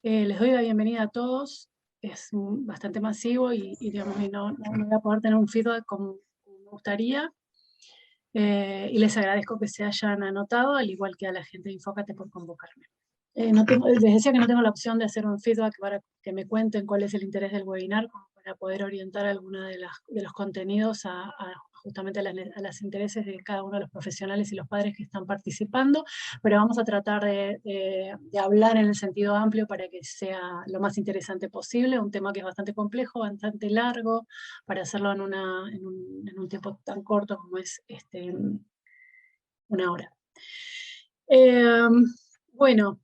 Les doy la bienvenida a todos. Es bastante masivo digamos, no voy a poder tener un feedback como me gustaría. Y les agradezco que se hayan anotado, al igual que a la gente de Infócate por convocarme. Les decía que no tengo la opción de hacer un feedback para que me cuenten cuál es el interés del webinar, como para poder orientar alguno de los contenidos justamente a los intereses de cada uno de los profesionales y los padres que están participando, pero vamos a tratar de hablar en el sentido amplio para que sea lo más interesante posible, un tema que es bastante complejo, bastante largo, para hacerlo en un tiempo tan corto como es una hora. Eh, bueno,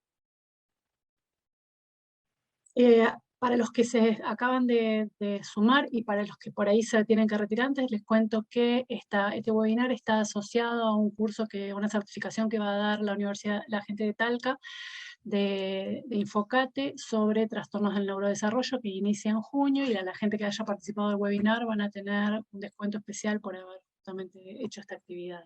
Eh, para los que se acaban de sumar y para los que por ahí se tienen que retirar antes, les cuento que este webinar está asociado a un curso, una certificación que va a dar la gente de Talca, de Infocate, sobre trastornos del neurodesarrollo, que inicia en junio, y a la gente que haya participado del webinar van a tener un descuento especial por haber justamente hecho esta actividad.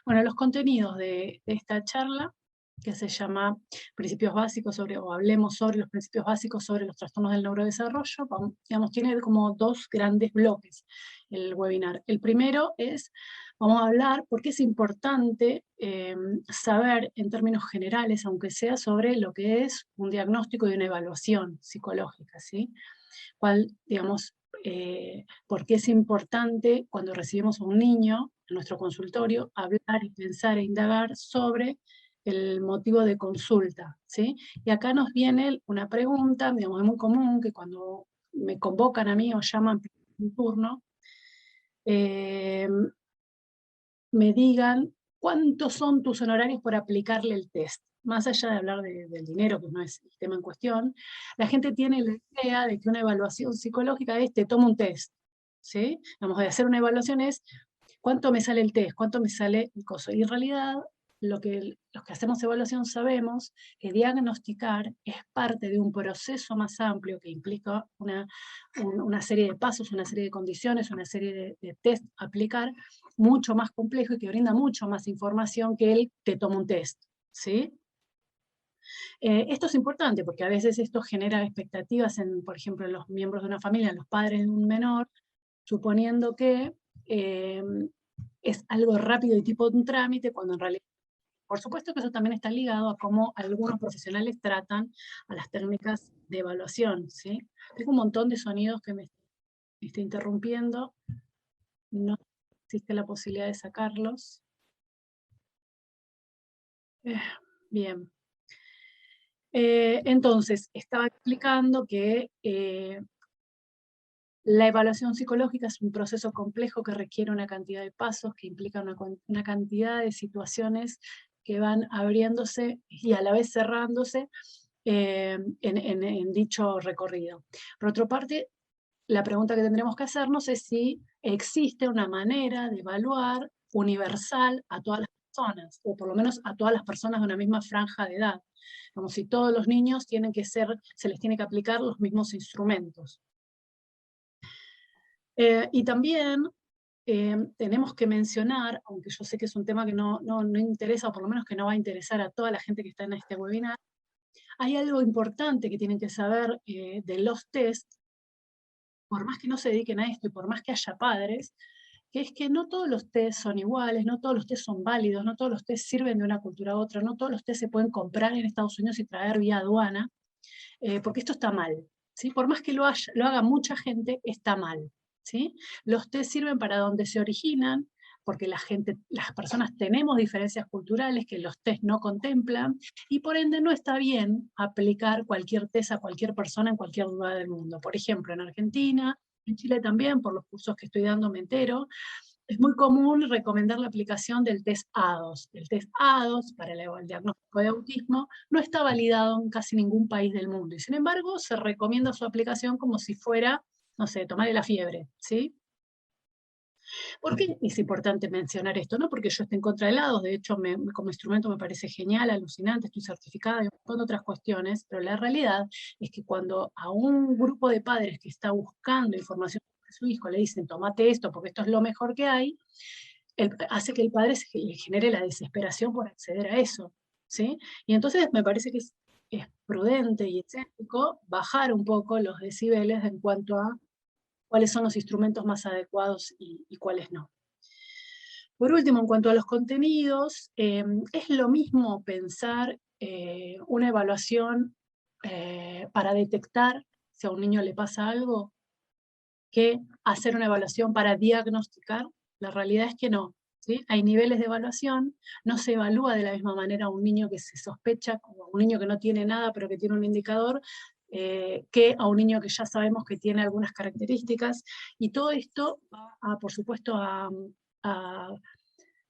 Bueno, los contenidos de esta charla, que se llama Principios Básicos o hablemos sobre los principios básicos sobre los trastornos del neurodesarrollo, digamos, tiene como dos grandes bloques el webinar. El primero es, vamos a hablar por qué es importante saber en términos generales, aunque sea sobre lo que es un diagnóstico y una evaluación psicológica, ¿sí? Digamos, por qué es importante cuando recibimos a un niño en nuestro consultorio hablar y pensar e indagar sobre el motivo de consulta, ¿sí? Y acá nos viene una pregunta, digamos, es muy común que cuando me convocan a mí o llaman por un turno, eh, me digan cuántos son tus honorarios por aplicarle el test. Más allá de hablar del dinero, que no es el tema en cuestión, la gente tiene la idea de que una evaluación psicológica es, te tomo un test, ¿sí? Vamos a hacer una evaluación es, ¿cuánto me sale el test? ¿Cuánto me sale el coso? Y en realidad, los que hacemos evaluación sabemos que diagnosticar es parte de un proceso más amplio que implica una serie de pasos, una serie de condiciones, una serie de test a aplicar, mucho más complejo y que brinda mucho más información que el te toma un test, ¿sí? Esto es importante porque a veces esto genera expectativas por ejemplo, en los miembros de una familia, en los padres de un menor, suponiendo que eh, es algo rápido y tipo un trámite, cuando en realidad, por supuesto que eso también está ligado a cómo algunos profesionales tratan a las técnicas de evaluación, ¿sí? Tengo un montón de sonidos que me está interrumpiendo, no existe la posibilidad de sacarlos. Eh, Bien. Entonces, estaba explicando que la evaluación psicológica es un proceso complejo que requiere una cantidad de pasos, que implica una cantidad de situaciones que van abriéndose y a la vez cerrándose en dicho recorrido. Por otra parte, la pregunta que tendremos que hacernos es si existe una manera de evaluar universal a todas las personas, o por lo menos a todas las personas de una misma franja de edad. Como si todos los niños se les tiene que aplicar los mismos instrumentos. Y también tenemos que mencionar, aunque yo sé que es un tema que no interesa, o por lo menos que no va a interesar a toda la gente que está en este webinar, hay algo importante que tienen que saber de los test, por más que no se dediquen a esto y por más que haya padres, que es que no todos los test son iguales, no todos los test son válidos, no todos los test sirven de una cultura a otra, no todos los test se pueden comprar en Estados Unidos y traer vía aduana, porque esto está mal, ¿sí? Por más que lo haga mucha gente, está mal, ¿sí? Los test sirven para donde se originan, porque las personas tenemos diferencias culturales que los test no contemplan, y por ende no está bien aplicar cualquier test a cualquier persona en cualquier lugar del mundo. Por ejemplo, en Argentina, en Chile también, por los cursos que estoy dando me entero, es muy común recomendar la aplicación del test A2. El test A2 para el diagnóstico de autismo no está validado en casi ningún país del mundo y sin embargo se recomienda su aplicación como si fuera, no sé, tomarle la fiebre, ¿sí? ¿Por qué es importante mencionar esto? No porque yo esté en contra de helados, de hecho como instrumento me parece genial, alucinante, estoy certificada y un montón de otras cuestiones, pero la realidad es que cuando a un grupo de padres que está buscando información sobre su hijo le dicen, tomate esto porque esto es lo mejor que hay, hace que el padre le genere la desesperación por acceder a eso, ¿sí? Y entonces me parece que es es prudente y ético bajar un poco los decibeles en cuanto a cuáles son los instrumentos más adecuados y cuáles no. Por último, en cuanto a los contenidos, es lo mismo pensar una evaluación para detectar si a un niño le pasa algo que hacer una evaluación para diagnosticar. La realidad es que no. ¿Sí? Hay niveles de evaluación, no se evalúa de la misma manera a un niño que se sospecha, como a un niño que no tiene nada pero que tiene un indicador, que a un niño que ya sabemos que tiene algunas características, y todo esto va, por supuesto, a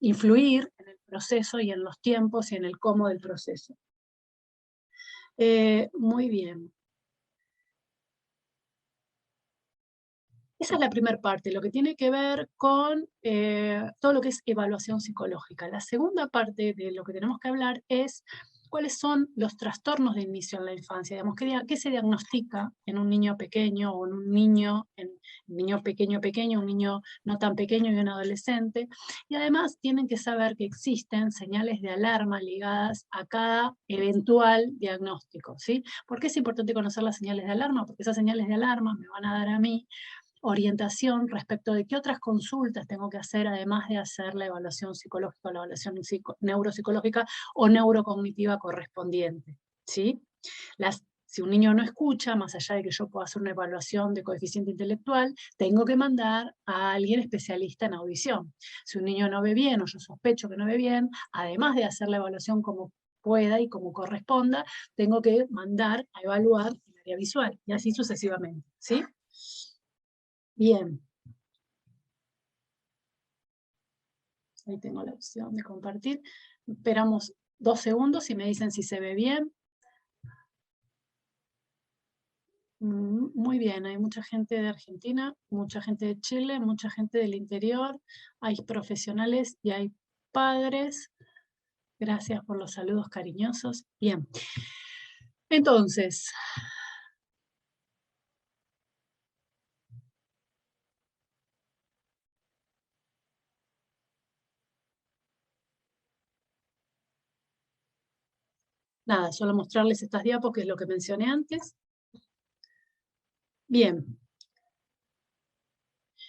influir en el proceso y en los tiempos y en el cómo del proceso. Muy bien. Esa es la primera parte, lo que tiene que ver con todo lo que es evaluación psicológica. La segunda parte de lo que tenemos que hablar es cuáles son los trastornos de inicio en la infancia. Digamos, ¿qué se diagnostica en un niño pequeño o en un niño pequeño, un niño no tan pequeño y un adolescente? Y además tienen que saber que existen señales de alarma ligadas a cada eventual diagnóstico, ¿sí? ¿Por qué es importante conocer las señales de alarma? Porque esas señales de alarma me van a dar a mí orientación respecto de qué otras consultas tengo que hacer, además de hacer la evaluación psicológica, la evaluación neuropsicológica o neurocognitiva correspondiente, ¿sí? Si un niño no escucha, más allá de que yo pueda hacer una evaluación de coeficiente intelectual, tengo que mandar a alguien especialista en audición. Si un niño no ve bien o yo sospecho que no ve bien, además de hacer la evaluación como pueda y como corresponda, tengo que mandar a evaluar el área visual, y así sucesivamente, ¿sí? Bien. Ahí tengo la opción de compartir. Esperamos 2 segundos y me dicen si se ve bien. Muy bien, hay mucha gente de Argentina, mucha gente de Chile, mucha gente del interior, hay profesionales y hay padres. Gracias por los saludos cariñosos. Bien. Entonces, nada, solo mostrarles estas diapos, que es lo que mencioné antes. Bien.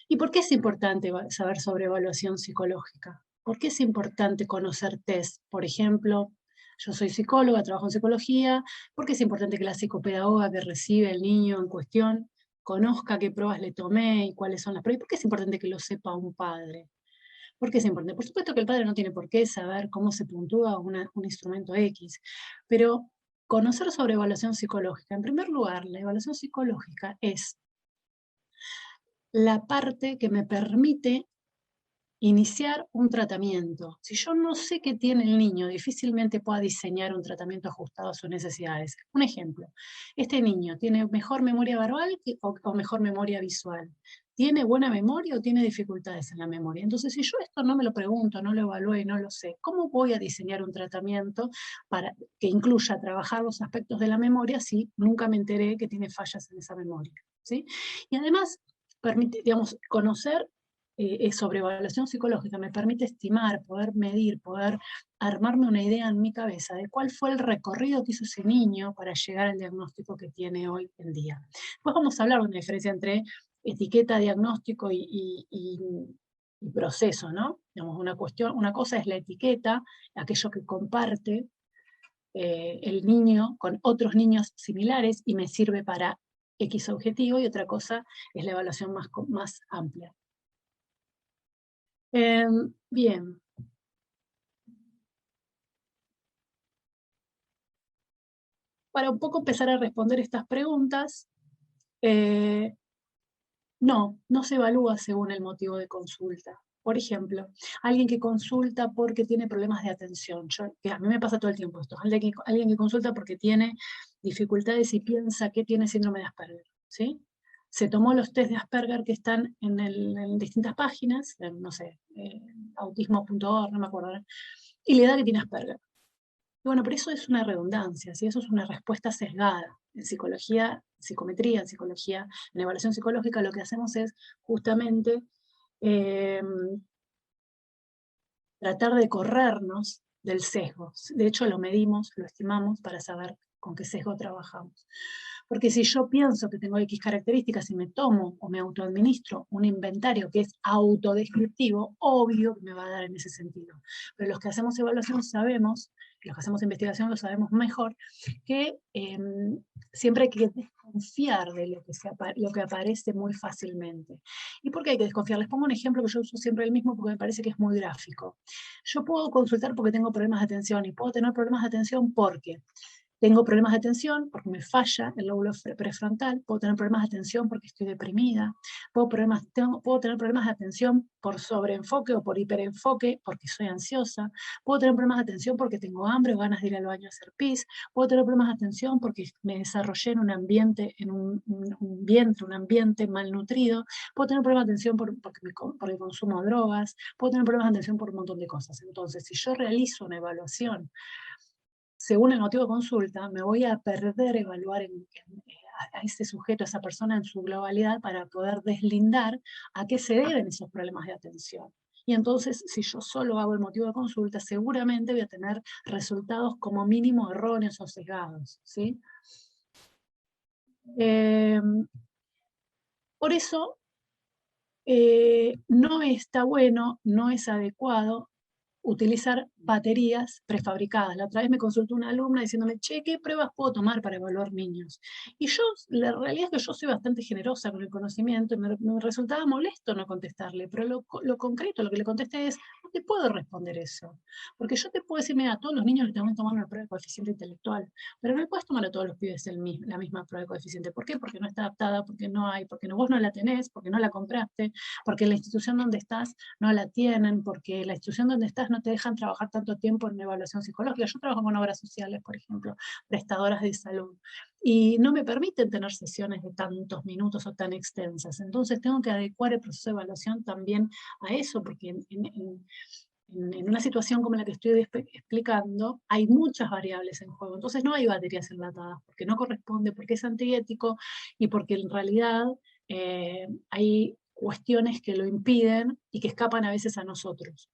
¿Y por qué es importante saber sobre evaluación psicológica? ¿Por qué es importante conocer test? Por ejemplo, yo soy psicóloga, trabajo en psicología. ¿Por qué es importante que la psicopedagoga que recibe el niño en cuestión conozca qué pruebas le tomé y cuáles son las pruebas? ¿Por qué es importante que lo sepa un padre? ¿Por qué es importante? Por supuesto que el padre no tiene por qué saber cómo se puntúa un instrumento X, pero conocer sobre evaluación psicológica. En primer lugar, la evaluación psicológica es la parte que me permite iniciar un tratamiento. Si yo no sé qué tiene el niño, difícilmente pueda diseñar un tratamiento ajustado a sus necesidades. Un ejemplo, este niño tiene mejor memoria verbal o mejor memoria visual. ¿Tiene buena memoria o tiene dificultades en la memoria? Entonces, si yo esto no me lo pregunto, no lo evalúo y no lo sé, ¿cómo voy a diseñar un tratamiento para que incluya trabajar los aspectos de la memoria si nunca me enteré que tiene fallas en esa memoria? ¿Sí? Y además, permite, digamos, conocer sobre evaluación psicológica me permite estimar, poder medir, poder armarme una idea en mi cabeza de cuál fue el recorrido que hizo ese niño para llegar al diagnóstico que tiene hoy en día. Después vamos a hablar de una diferencia entre etiqueta, diagnóstico y proceso, ¿no? Digamos, una cosa es la etiqueta, aquello que comparte el niño con otros niños similares y me sirve para X objetivo, y otra cosa es la evaluación más amplia. Bien. Para un poco empezar a responder estas preguntas, no se evalúa según el motivo de consulta. Por ejemplo, alguien que consulta porque tiene problemas de atención. A mí me pasa todo el tiempo esto. Alguien que consulta porque tiene dificultades y piensa que tiene síndrome de Asperger, ¿sí? Se tomó los test de Asperger que están en distintas páginas, no sé, autismo.org, no me acuerdo, y le da que tiene Asperger. Y bueno, pero eso es una redundancia, ¿sí? Eso es una respuesta sesgada. En psicología, psicometría, en psicología, en evaluación psicológica, lo que hacemos es justamente tratar de corrernos del sesgo. De hecho, lo medimos, lo estimamos para saber con qué sesgo trabajamos. Porque si yo pienso que tengo X características y me tomo o me autoadministro un inventario que es autodescriptivo, obvio que me va a dar en ese sentido. Pero los que hacemos evaluación sabemos, los que hacemos investigación lo sabemos mejor, que siempre hay que desconfiar de lo que aparece muy fácilmente. ¿Y por qué hay que desconfiar? Les pongo un ejemplo que yo uso siempre el mismo porque me parece que es muy gráfico. Yo puedo consultar porque tengo problemas de atención y puedo tener problemas de atención porque tengo problemas de atención porque me falla el lóbulo prefrontal, puedo tener problemas de atención porque estoy deprimida, puedo tener problemas de atención por sobreenfoque o por hiperenfoque porque soy ansiosa, puedo tener problemas de atención porque tengo hambre o ganas de ir al baño a hacer pis, puedo tener problemas de atención porque me desarrollé en un ambiente, en un vientre, un ambiente malnutrido, puedo tener problemas de atención porque consumo drogas, puedo tener problemas de atención por un montón de cosas. Entonces, si yo realizo una evaluación según el motivo de consulta, me voy a perder evaluar a ese sujeto, a esa persona en su globalidad para poder deslindar a qué se deben esos problemas de atención. Y entonces, si yo solo hago el motivo de consulta, seguramente voy a tener resultados como mínimo erróneos o sesgados, ¿sí? Por eso, no está bueno, no es adecuado utilizar baterías prefabricadas. La otra vez me consultó una alumna diciéndome, che, ¿qué pruebas puedo tomar para evaluar niños? Y yo, la realidad es que yo soy bastante generosa con el conocimiento y me resultaba molesto no contestarle, pero lo concreto, lo que le contesté es, no te puedo responder eso, porque yo te puedo decir, mira, a todos los niños les tengo que tomar una prueba de coeficiente intelectual, pero no le puedes tomar a todos los pibes la misma prueba de coeficiente. ¿Por qué? Porque no está adaptada, porque no hay, porque vos no la tenés, porque no la compraste, porque la institución donde estás no la tienen, porque la institución donde estás no te dejan trabajar tanto tiempo en evaluación psicológica. Yo trabajo con obras sociales, por ejemplo, prestadoras de salud, y no me permiten tener sesiones de tantos minutos o tan extensas. Entonces tengo que adecuar el proceso de evaluación también a eso, porque en una situación como la que estoy explicando, hay muchas variables en juego. Entonces no hay baterías enlatadas, porque no corresponde, porque es antiético y porque en realidad hay cuestiones que lo impiden y que escapan a veces a nosotros.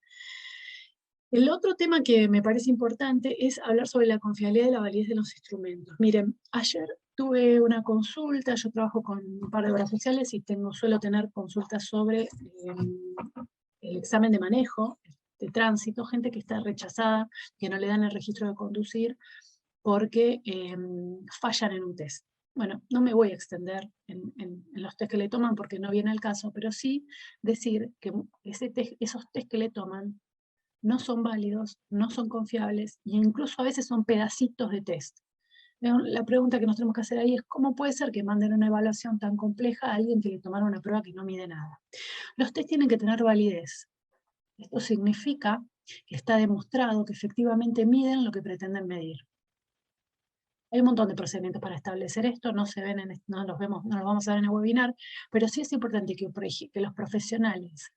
El otro tema que me parece importante es hablar sobre la confiabilidad y la validez de los instrumentos. Miren, ayer tuve una consulta, yo trabajo con un par de obras sociales y suelo tener consultas sobre el examen de manejo, de tránsito, gente que está rechazada, que no le dan el registro de conducir porque fallan en un test. Bueno, no me voy a extender en los test que le toman porque no viene al caso, pero sí decir que esos test que le toman no son válidos, no son confiables e incluso a veces son pedacitos de test. La pregunta que nos tenemos que hacer ahí es cómo puede ser que manden una evaluación tan compleja a alguien que le tomaron una prueba que no mide nada. Los test tienen que tener validez. Esto significa que está demostrado que efectivamente miden lo que pretenden medir. Hay un montón de procedimientos para establecer esto, no se ven no los vamos a ver en el webinar, pero sí es importante que los profesionales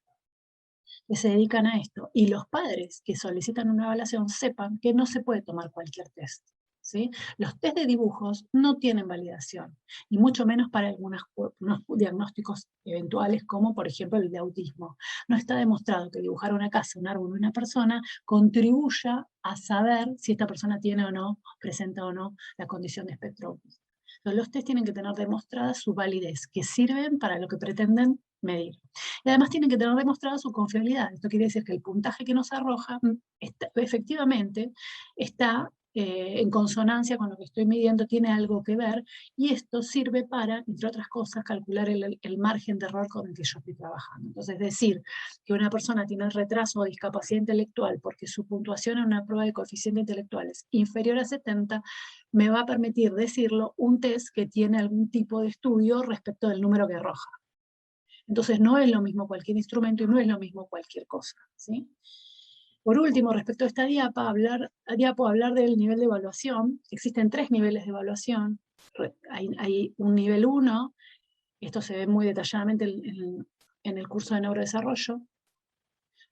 que se dedican a esto y los padres que solicitan una evaluación sepan que no se puede tomar cualquier test. ¿Sí? Los test de dibujos no tienen validación, y mucho menos para unos diagnósticos eventuales, como por ejemplo el de autismo. No está demostrado que dibujar una casa, un árbol, una persona contribuya a saber si esta persona tiene o no, presenta o no la condición de espectro autista. Entonces, los test tienen que tener demostrada su validez, que sirven para lo que pretenden medir. Y además tienen que tener demostrada su confiabilidad. Esto quiere decir que el puntaje que nos arroja efectivamente está en consonancia con lo que estoy midiendo, tiene algo que ver, y esto sirve para, entre otras cosas, calcular el margen de error con el que yo estoy trabajando. Entonces, decir que una persona tiene retraso o discapacidad intelectual porque su puntuación en una prueba de coeficiente intelectual es inferior a 70, me va a permitir decirlo un test que tiene algún tipo de estudio respecto del número que arroja. Entonces no es lo mismo cualquier instrumento y no es lo mismo cualquier cosa, ¿sí? Por último, respecto a esta hablar del nivel de evaluación. Existen 3 niveles de evaluación. Hay un nivel 1, esto se ve muy detalladamente en el curso de neurodesarrollo.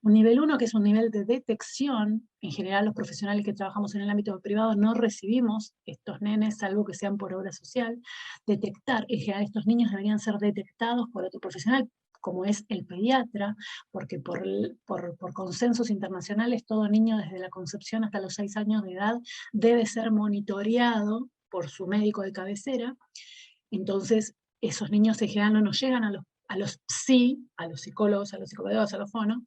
Un nivel 1, que es un nivel de detección. En general, los profesionales que trabajamos en el ámbito privado no recibimos estos nenes, salvo que sean por obra social. Detectar, en general, estos niños deberían ser detectados por otro profesional, como es el pediatra, porque por consensos internacionales todo niño desde la concepción hasta los 6 años de edad debe ser monitoreado por su médico de cabecera. Entonces, esos niños en general no nos llegan a los psicólogos, a los psicopedagogos, a los fonos.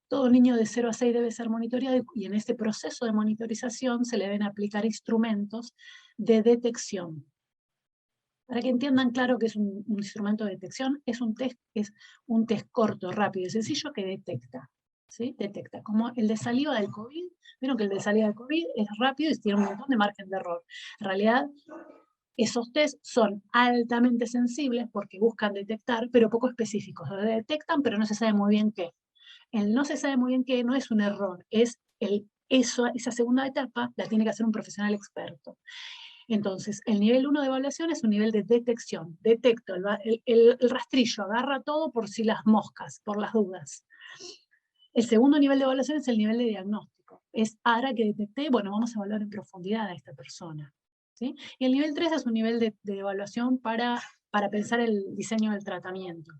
Todo niño de 0 a 6 debe ser monitoreado y en este proceso de monitorización se le deben aplicar instrumentos de detección. Para que entiendan claro que es un instrumento de detección, es un test corto, rápido y sencillo que detecta. ¿Sí? Detecta, como el de saliva del COVID. Vieron que el de saliva del COVID es rápido y tiene un montón de margen de error. En realidad, esos test son altamente sensibles porque buscan detectar, pero poco específicos. Lo detectan, pero no se sabe muy bien qué. El no se sabe muy bien qué no es un error, es esa segunda etapa la tiene que hacer un profesional experto. Entonces, el nivel 1 de evaluación es un nivel de detección. Detecto el rastrillo, agarra todo por si las moscas, por las dudas. El segundo nivel de evaluación es el nivel de diagnóstico. Es ahora que detecté, bueno, vamos a evaluar en profundidad a esta persona. ¿Sí? Y el nivel 3 es un nivel de evaluación para pensar el diseño del tratamiento.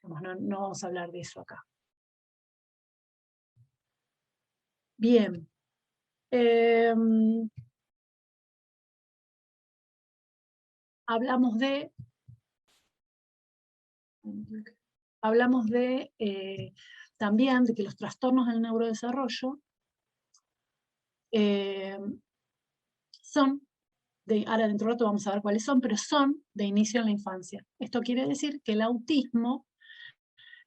No vamos a hablar de eso acá. Bien. Hablamos también de que los trastornos del neurodesarrollo son, ahora dentro de un rato vamos a ver cuáles son, pero son de inicio en la infancia. Esto quiere decir que el autismo,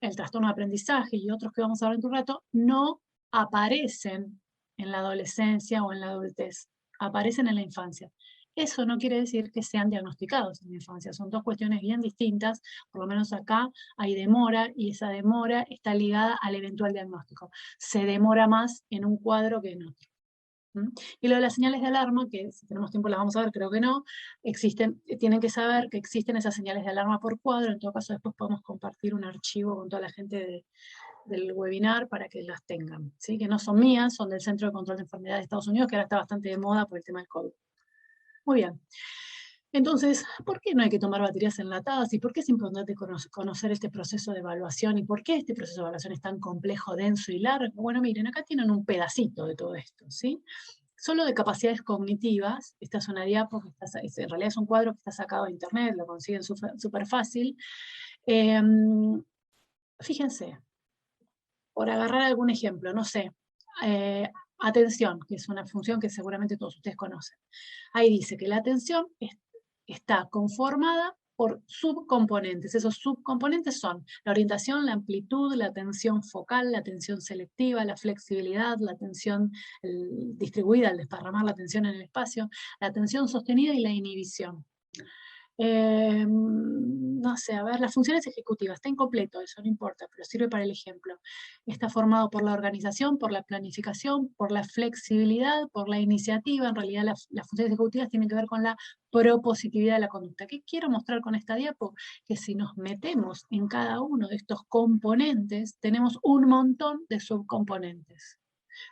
el trastorno de aprendizaje y otros que vamos a ver dentro de un rato, no aparecen en la adolescencia o en la adultez, aparecen en la infancia. Eso no quiere decir que sean diagnosticados en la infancia, son dos cuestiones bien distintas, por lo menos acá hay demora y esa demora está ligada al eventual diagnóstico. Se demora más en un cuadro que en otro. Y lo de las señales de alarma, que si tenemos tiempo las vamos a ver, creo que no, tienen que saber que existen esas señales de alarma por cuadro, en todo caso después podemos compartir un archivo con toda la gente del webinar para que las tengan, ¿sí? Que no son mías, son del Centro de Control de Enfermedades de Estados Unidos, que ahora está bastante de moda por el tema del COVID. Muy bien. Entonces, ¿por qué no hay que tomar baterías enlatadas? ¿Y por qué es importante conocer este proceso de evaluación? ¿Y por qué este proceso de evaluación es tan complejo, denso y largo? Bueno, miren, acá tienen un pedacito de todo esto, ¿sí? Solo de capacidades cognitivas, esta es una diapo, en realidad es un cuadro que está sacado de internet, lo consiguen súper fácil. Fíjense, por agarrar algún ejemplo, no sé, atención, que es una función que seguramente todos ustedes conocen. Ahí dice que la atención está conformada por subcomponentes. Esos subcomponentes son la orientación, la amplitud, la atención focal, la atención selectiva, la flexibilidad, la atención distribuida, el desparramar la atención en el espacio, la atención sostenida y la inhibición. No sé, a ver, las funciones ejecutivas, está incompleto eso, no importa, pero sirve para el ejemplo. Está formado por la organización, por la planificación, por la flexibilidad, por la iniciativa. En realidad las funciones ejecutivas tienen que ver con la propositividad de la conducta. ¿Qué quiero mostrar con esta diapo? Que si nos metemos en cada uno de estos componentes, tenemos un montón de subcomponentes.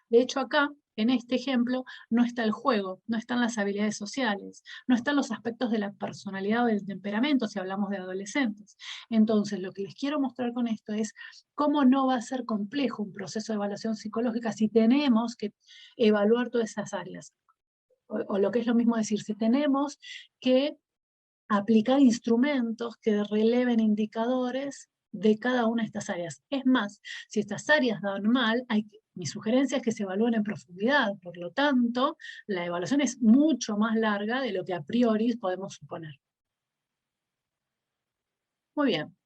De hecho, acá, en este ejemplo, no está el juego, no están las habilidades sociales, no están los aspectos de la personalidad o del temperamento si hablamos de adolescentes. Entonces, lo que les quiero mostrar con esto es cómo no va a ser complejo un proceso de evaluación psicológica si tenemos que evaluar todas esas áreas. O lo que es lo mismo decir, si tenemos que aplicar instrumentos que releven indicadores de cada una de estas áreas. Es más, si estas áreas dan mal, mi sugerencia es que se evalúen en profundidad. Por lo tanto, la evaluación es mucho más larga de lo que a priori podemos suponer. Muy bien.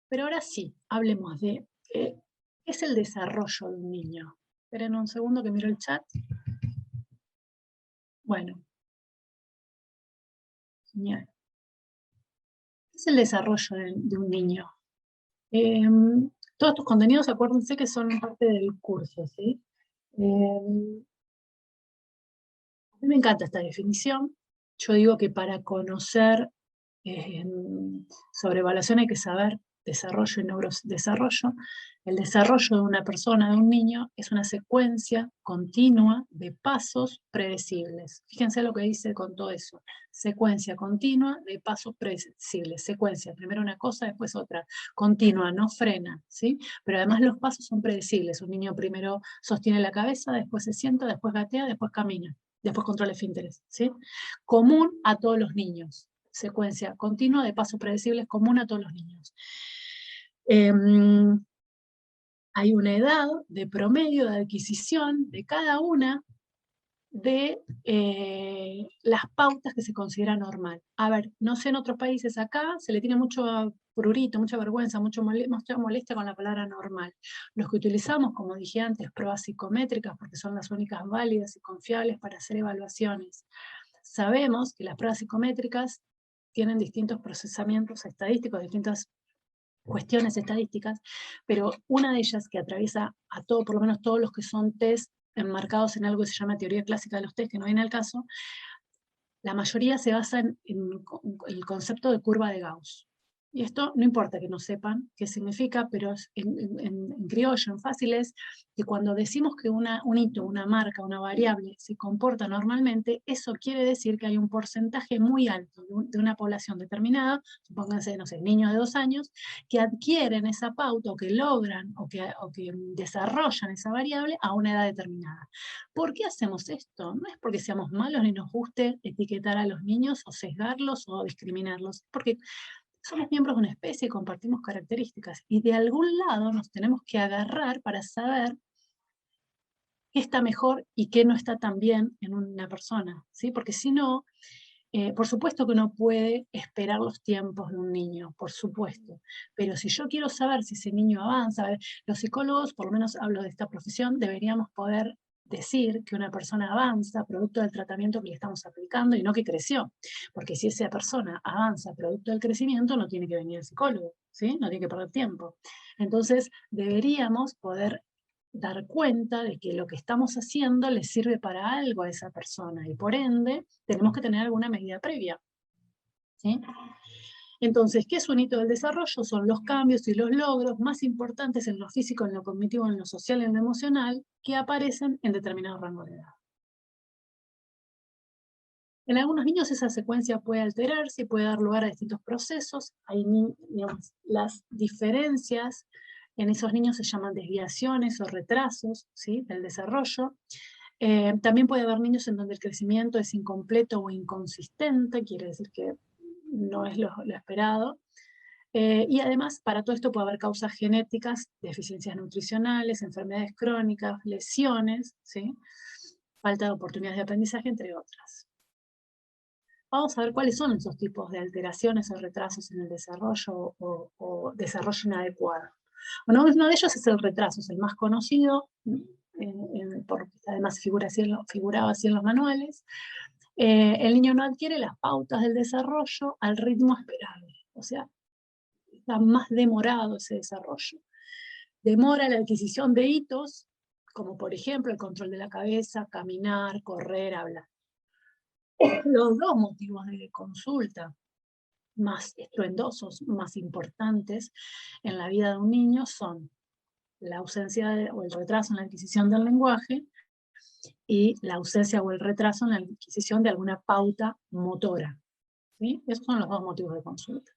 Pero ahora sí, hablemos de qué es el desarrollo de un niño. Esperen un segundo que miro el chat. Bueno. Genial. ¿Qué es el desarrollo de un niño? Todos estos contenidos, acuérdense que son parte del curso, ¿sí? A mí me encanta esta definición. Yo digo que para conocer sobre evaluación hay que saber desarrollo y neurodesarrollo. El desarrollo de una persona, de un niño, es una secuencia continua de pasos predecibles. Fíjense lo que dice con todo eso. Secuencia continua de pasos predecibles. Secuencia, primero una cosa, después otra. Continua, no frena, ¿sí? Pero además los pasos son predecibles. Un niño primero sostiene la cabeza, después se sienta, después gatea, después camina, después controla esfínteres, ¿sí? Común a todos los niños. Secuencia continua de pasos predecibles común a todos los niños. Hay una edad de promedio de adquisición de cada una de las pautas que se considera normal. A ver, no sé en otros países, acá se le tiene mucho prurito, mucha vergüenza, mucha molestia con la palabra normal. Los que utilizamos, como dije antes, pruebas psicométricas, porque son las únicas válidas y confiables para hacer evaluaciones. Sabemos que las pruebas psicométricas tienen distintos procesamientos estadísticos, distintas cuestiones estadísticas, pero una de ellas que atraviesa a todo, por lo menos todos los que son test enmarcados en algo que se llama teoría clásica de los test, que no viene al caso, la mayoría se basa en el concepto de curva de Gauss. Y esto no importa que no sepan qué significa, pero en criollo, en fácil, es que cuando decimos que un hito, una marca, una variable se comporta normalmente, eso quiere decir que hay un porcentaje muy alto de una población determinada, supónganse, no sé, niños de 2 años, que adquieren esa pauta o que logran o que desarrollan esa variable a una edad determinada. ¿Por qué hacemos esto? No es porque seamos malos ni nos guste etiquetar a los niños o sesgarlos o discriminarlos, porque somos miembros de una especie y compartimos características, y de algún lado nos tenemos que agarrar para saber qué está mejor y qué no está tan bien en una persona, ¿sí? Porque si no, por supuesto que uno puede esperar los tiempos de un niño, por supuesto, pero si yo quiero saber si ese niño avanza, a ver, los psicólogos, por lo menos hablo de esta profesión, deberíamos poder decir que una persona avanza producto del tratamiento que le estamos aplicando y no que creció, porque si esa persona avanza producto del crecimiento, no tiene que venir el psicólogo, ¿sí? No tiene que perder tiempo. Entonces, deberíamos poder dar cuenta de que lo que estamos haciendo le sirve para algo a esa persona y por ende tenemos que tener alguna medida previa, ¿sí? Entonces, ¿qué es un hito del desarrollo? Son los cambios y los logros más importantes en lo físico, en lo cognitivo, en lo social y en lo emocional que aparecen en determinado rango de edad. En algunos niños esa secuencia puede alterarse y puede dar lugar a distintos procesos. Hay, digamos, las diferencias en esos niños se llaman desviaciones o retrasos, ¿sí?, del desarrollo. También puede haber niños en donde el crecimiento es incompleto o inconsistente, quiere decir que no es lo esperado. Y además, para todo esto puede haber causas genéticas, deficiencias nutricionales, enfermedades crónicas, lesiones, ¿sí?, falta de oportunidades de aprendizaje, entre otras. Vamos a ver cuáles son esos tipos de alteraciones o retrasos en el desarrollo o desarrollo inadecuado. Bueno, uno de ellos es el retraso, es el más conocido, porque además figuraba así en los manuales. El niño no adquiere las pautas del desarrollo al ritmo esperado, o sea, está más demorado ese desarrollo. Demora la adquisición de hitos, como por ejemplo el control de la cabeza, caminar, correr, hablar. Los dos motivos de consulta más estruendosos, más importantes en la vida de un niño son la ausencia o el retraso en la adquisición del lenguaje y la ausencia o el retraso en la adquisición de alguna pauta motora, ¿sí? Esos son los dos motivos de consulta.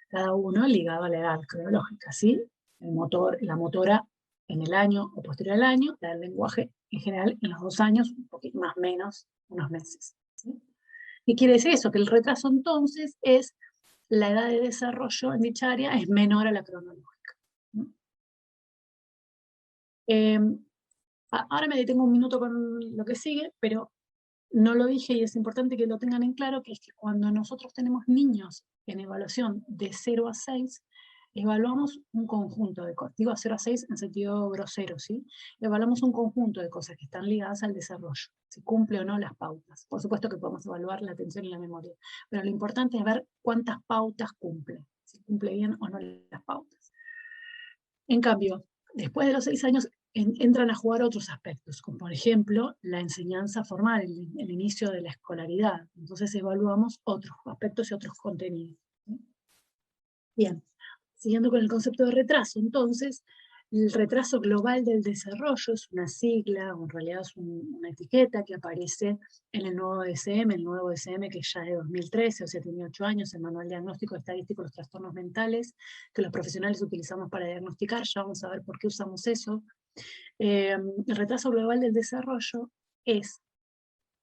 Cada uno ligado a la edad cronológica, ¿sí? La motora en el año o posterior al año, la del lenguaje en general en los 2 años, un poquito más menos, unos meses, ¿sí? ¿Qué quiere decir eso? Que el retraso entonces es la edad de desarrollo en dicha área es menor a la cronológica, ¿no? Ahora me detengo un minuto con lo que sigue, pero no lo dije y es importante que lo tengan en claro, que es que cuando nosotros tenemos niños en evaluación de 0 a 6, evaluamos un conjunto de cosas, digo 0 a 6 en sentido grosero, ¿sí? Evaluamos un conjunto de cosas que están ligadas al desarrollo, si cumple o no las pautas. Por supuesto que podemos evaluar la atención y la memoria, pero lo importante es ver cuántas pautas cumple, si cumple bien o no las pautas. En cambio, después de los 6 años entran a jugar otros aspectos, como por ejemplo la enseñanza formal, el inicio de la escolaridad. Entonces evaluamos otros aspectos y otros contenidos. Bien, Siguiendo con el concepto de retraso, entonces, el retraso global del desarrollo es una sigla, o en realidad es una etiqueta que aparece en el nuevo DSM, que ya es de 2013, o sea, tiene 8 años, el Manual Diagnóstico Estadístico de los Trastornos Mentales, que los profesionales utilizamos para diagnosticar, ya vamos a ver por qué usamos eso. El retraso global del desarrollo es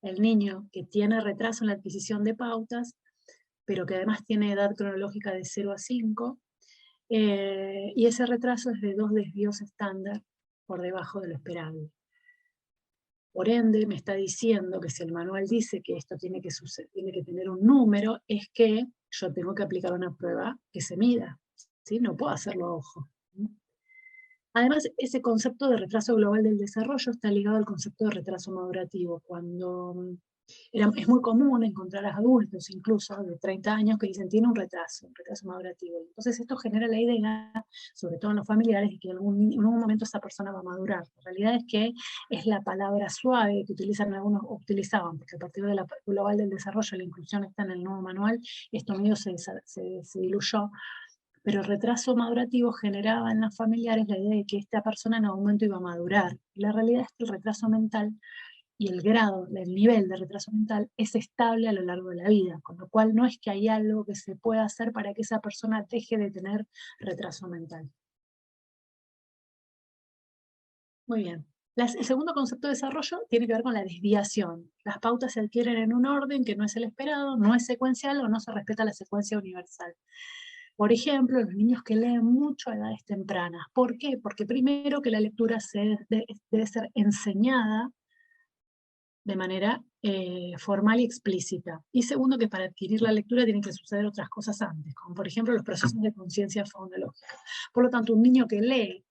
el niño que tiene retraso en la adquisición de pautas, pero que además tiene edad cronológica de 0 a 5, y ese retraso es de 2 desvíos estándar por debajo de lo esperable. Por ende, me está diciendo que si el manual dice que esto tiene que tener un número, es que yo tengo que aplicar una prueba que se mida, ¿sí? No puedo hacerlo a ojo. Además, ese concepto de retraso global del desarrollo está ligado al concepto de retraso madurativo. Es muy común encontrar a adultos, incluso de 30 años, que dicen tiene un retraso madurativo. Entonces esto genera la idea, sobre todo en los familiares, de que en algún momento esa persona va a madurar. La realidad es que es la palabra suave que utilizaban, porque a partir de la global del desarrollo, la inclusión está en el nuevo manual, esto medio se diluyó. Pero el retraso madurativo generaba en los familiares la idea de que esta persona en algún momento iba a madurar. La realidad es que el retraso mental y el grado, el nivel de retraso mental es estable a lo largo de la vida, con lo cual no es que hay algo que se pueda hacer para que esa persona deje de tener retraso mental. Muy bien. El segundo concepto de desarrollo tiene que ver con la desviación. Las pautas se adquieren en un orden que no es el esperado, no es secuencial o no se respeta la secuencia universal. Por ejemplo, los niños que leen mucho a edades tempranas. ¿Por qué? Porque primero que la lectura debe ser enseñada de manera formal y explícita. Y segundo, que para adquirir la lectura tienen que suceder otras cosas antes, como por ejemplo los procesos de conciencia fonológica. Por lo tanto, un niño que lee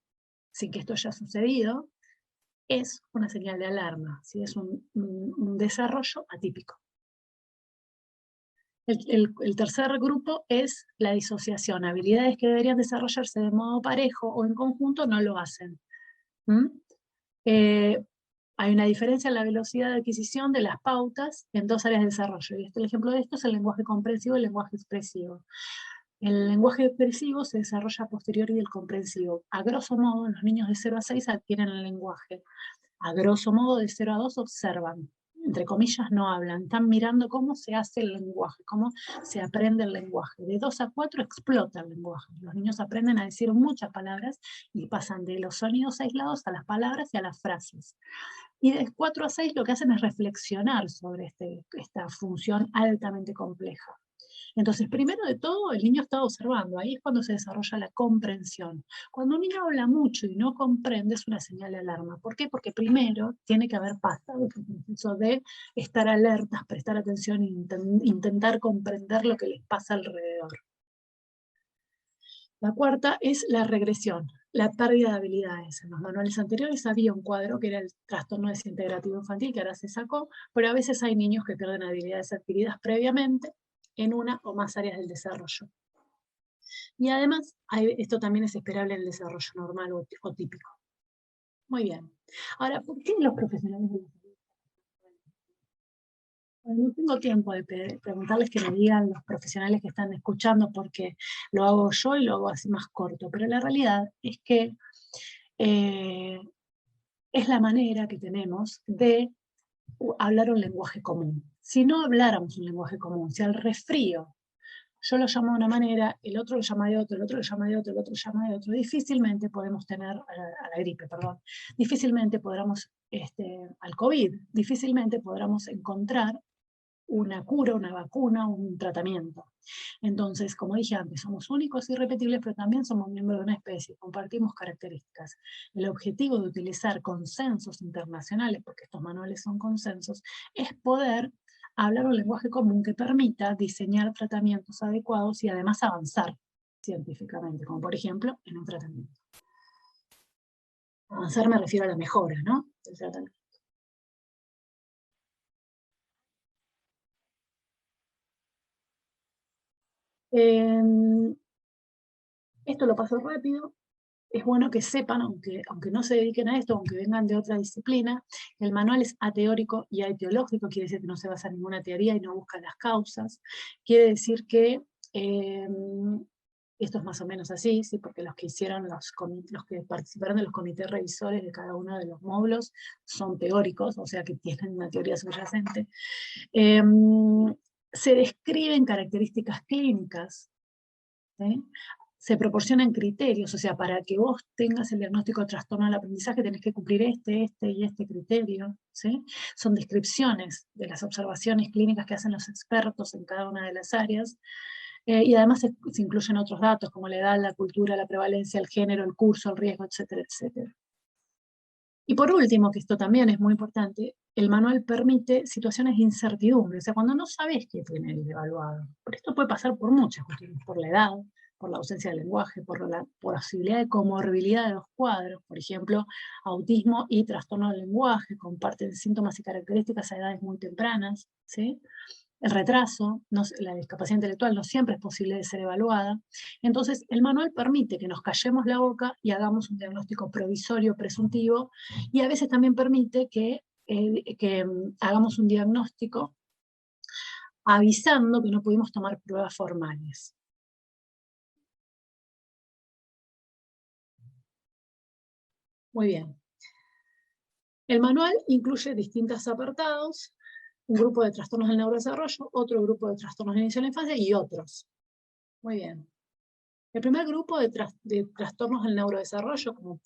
sin que esto haya sucedido es una señal de alarma, ¿sí? Es un desarrollo atípico. El tercer grupo es la disociación. Habilidades que deberían desarrollarse de modo parejo o en conjunto no lo hacen. Hay una diferencia en la velocidad de adquisición de las pautas en 2 áreas de desarrollo. Y el ejemplo de esto es el lenguaje comprensivo y el lenguaje expresivo. El lenguaje expresivo se desarrolla a posteriori del comprensivo. A grosso modo, los niños de 0 a 6 adquieren el lenguaje. A grosso modo, de 0 a 2 observan. Entre comillas, no hablan. Están mirando cómo se hace el lenguaje, cómo se aprende el lenguaje. De 2 a 4 explota el lenguaje. Los niños aprenden a decir muchas palabras y pasan de los sonidos aislados a las palabras y a las frases. Y de 4 a 6 lo que hacen es reflexionar sobre esta función altamente compleja. Entonces, primero de todo, el niño está observando, ahí es cuando se desarrolla la comprensión. Cuando un niño habla mucho y no comprende, es una señal de alarma. ¿Por qué? Porque primero tiene que haber pasado el proceso de estar alertas, prestar atención e intentar comprender lo que les pasa alrededor. La cuarta es la regresión, la pérdida de habilidades. En los manuales anteriores había un cuadro que era el trastorno desintegrativo infantil, que ahora se sacó, pero a veces hay niños que pierden habilidades adquiridas previamente en una o más áreas del desarrollo. Y además, esto también es esperable en el desarrollo normal o típico. Muy bien. Ahora, ¿por qué los profesionales de la salud? Bueno, no tengo tiempo de preguntarles que me digan los profesionales que están escuchando, porque lo hago yo y lo hago así más corto, pero la realidad es que es la manera que tenemos de hablar un lenguaje común. Si no habláramos un lenguaje común, si al resfrío yo lo llamo de una manera, el otro lo llama de otro, el otro lo llama de otro, el otro lo llama de otro, difícilmente podemos tener, a la gripe, perdón, difícilmente podremos, al COVID, difícilmente podremos encontrar una cura, una vacuna, un tratamiento. Entonces, como dije antes, somos únicos y irrepetibles, pero también somos miembros de una especie, compartimos características. El objetivo de utilizar consensos internacionales, porque estos manuales son consensos, es poder hablar un lenguaje común que permita diseñar tratamientos adecuados y además avanzar científicamente, como por ejemplo en un tratamiento. Avanzar me refiero a la mejora, ¿no?, del tratamiento. Esto lo paso rápido. Es bueno que sepan, aunque no se dediquen a esto, aunque vengan de otra disciplina, el manual es ateórico y aetiológico, quiere decir que no se basa en ninguna teoría y no busca las causas. Quiere decir que esto es más o menos así, ¿sí? Porque los que hicieron, los que participaron de los comités revisores de cada uno de los módulos son teóricos, o sea que tienen una teoría subyacente. Se describen características clínicas, ¿sí? Se proporcionan criterios, o sea, para que vos tengas el diagnóstico de trastorno del aprendizaje tenés que cumplir este y este criterio, ¿sí? Son descripciones de las observaciones clínicas que hacen los expertos en cada una de las áreas, y además se incluyen otros datos como la edad, la cultura, la prevalencia, el género, el curso, el riesgo, etcétera, etcétera. Y por último, que esto también es muy importante, el manual permite situaciones de incertidumbre, o sea, cuando no sabes qué tiene el evaluado. Por esto puede pasar por muchas cuestiones, por la edad, por la ausencia de lenguaje, por la posibilidad de comorbilidad de los cuadros, por ejemplo, autismo y trastorno del lenguaje, comparten síntomas y características a edades muy tempranas, ¿sí? El retraso, la discapacidad intelectual no siempre es posible de ser evaluada. Entonces, el manual permite que nos callemos la boca y hagamos un diagnóstico provisorio, presuntivo, y a veces también permite que hagamos un diagnóstico avisando que no pudimos tomar pruebas formales. Muy bien. El manual incluye distintos apartados, un grupo de trastornos del neurodesarrollo, otro grupo de trastornos de inicio de la infancia y otros. Muy bien. El primer grupo de trastornos del neurodesarrollo, como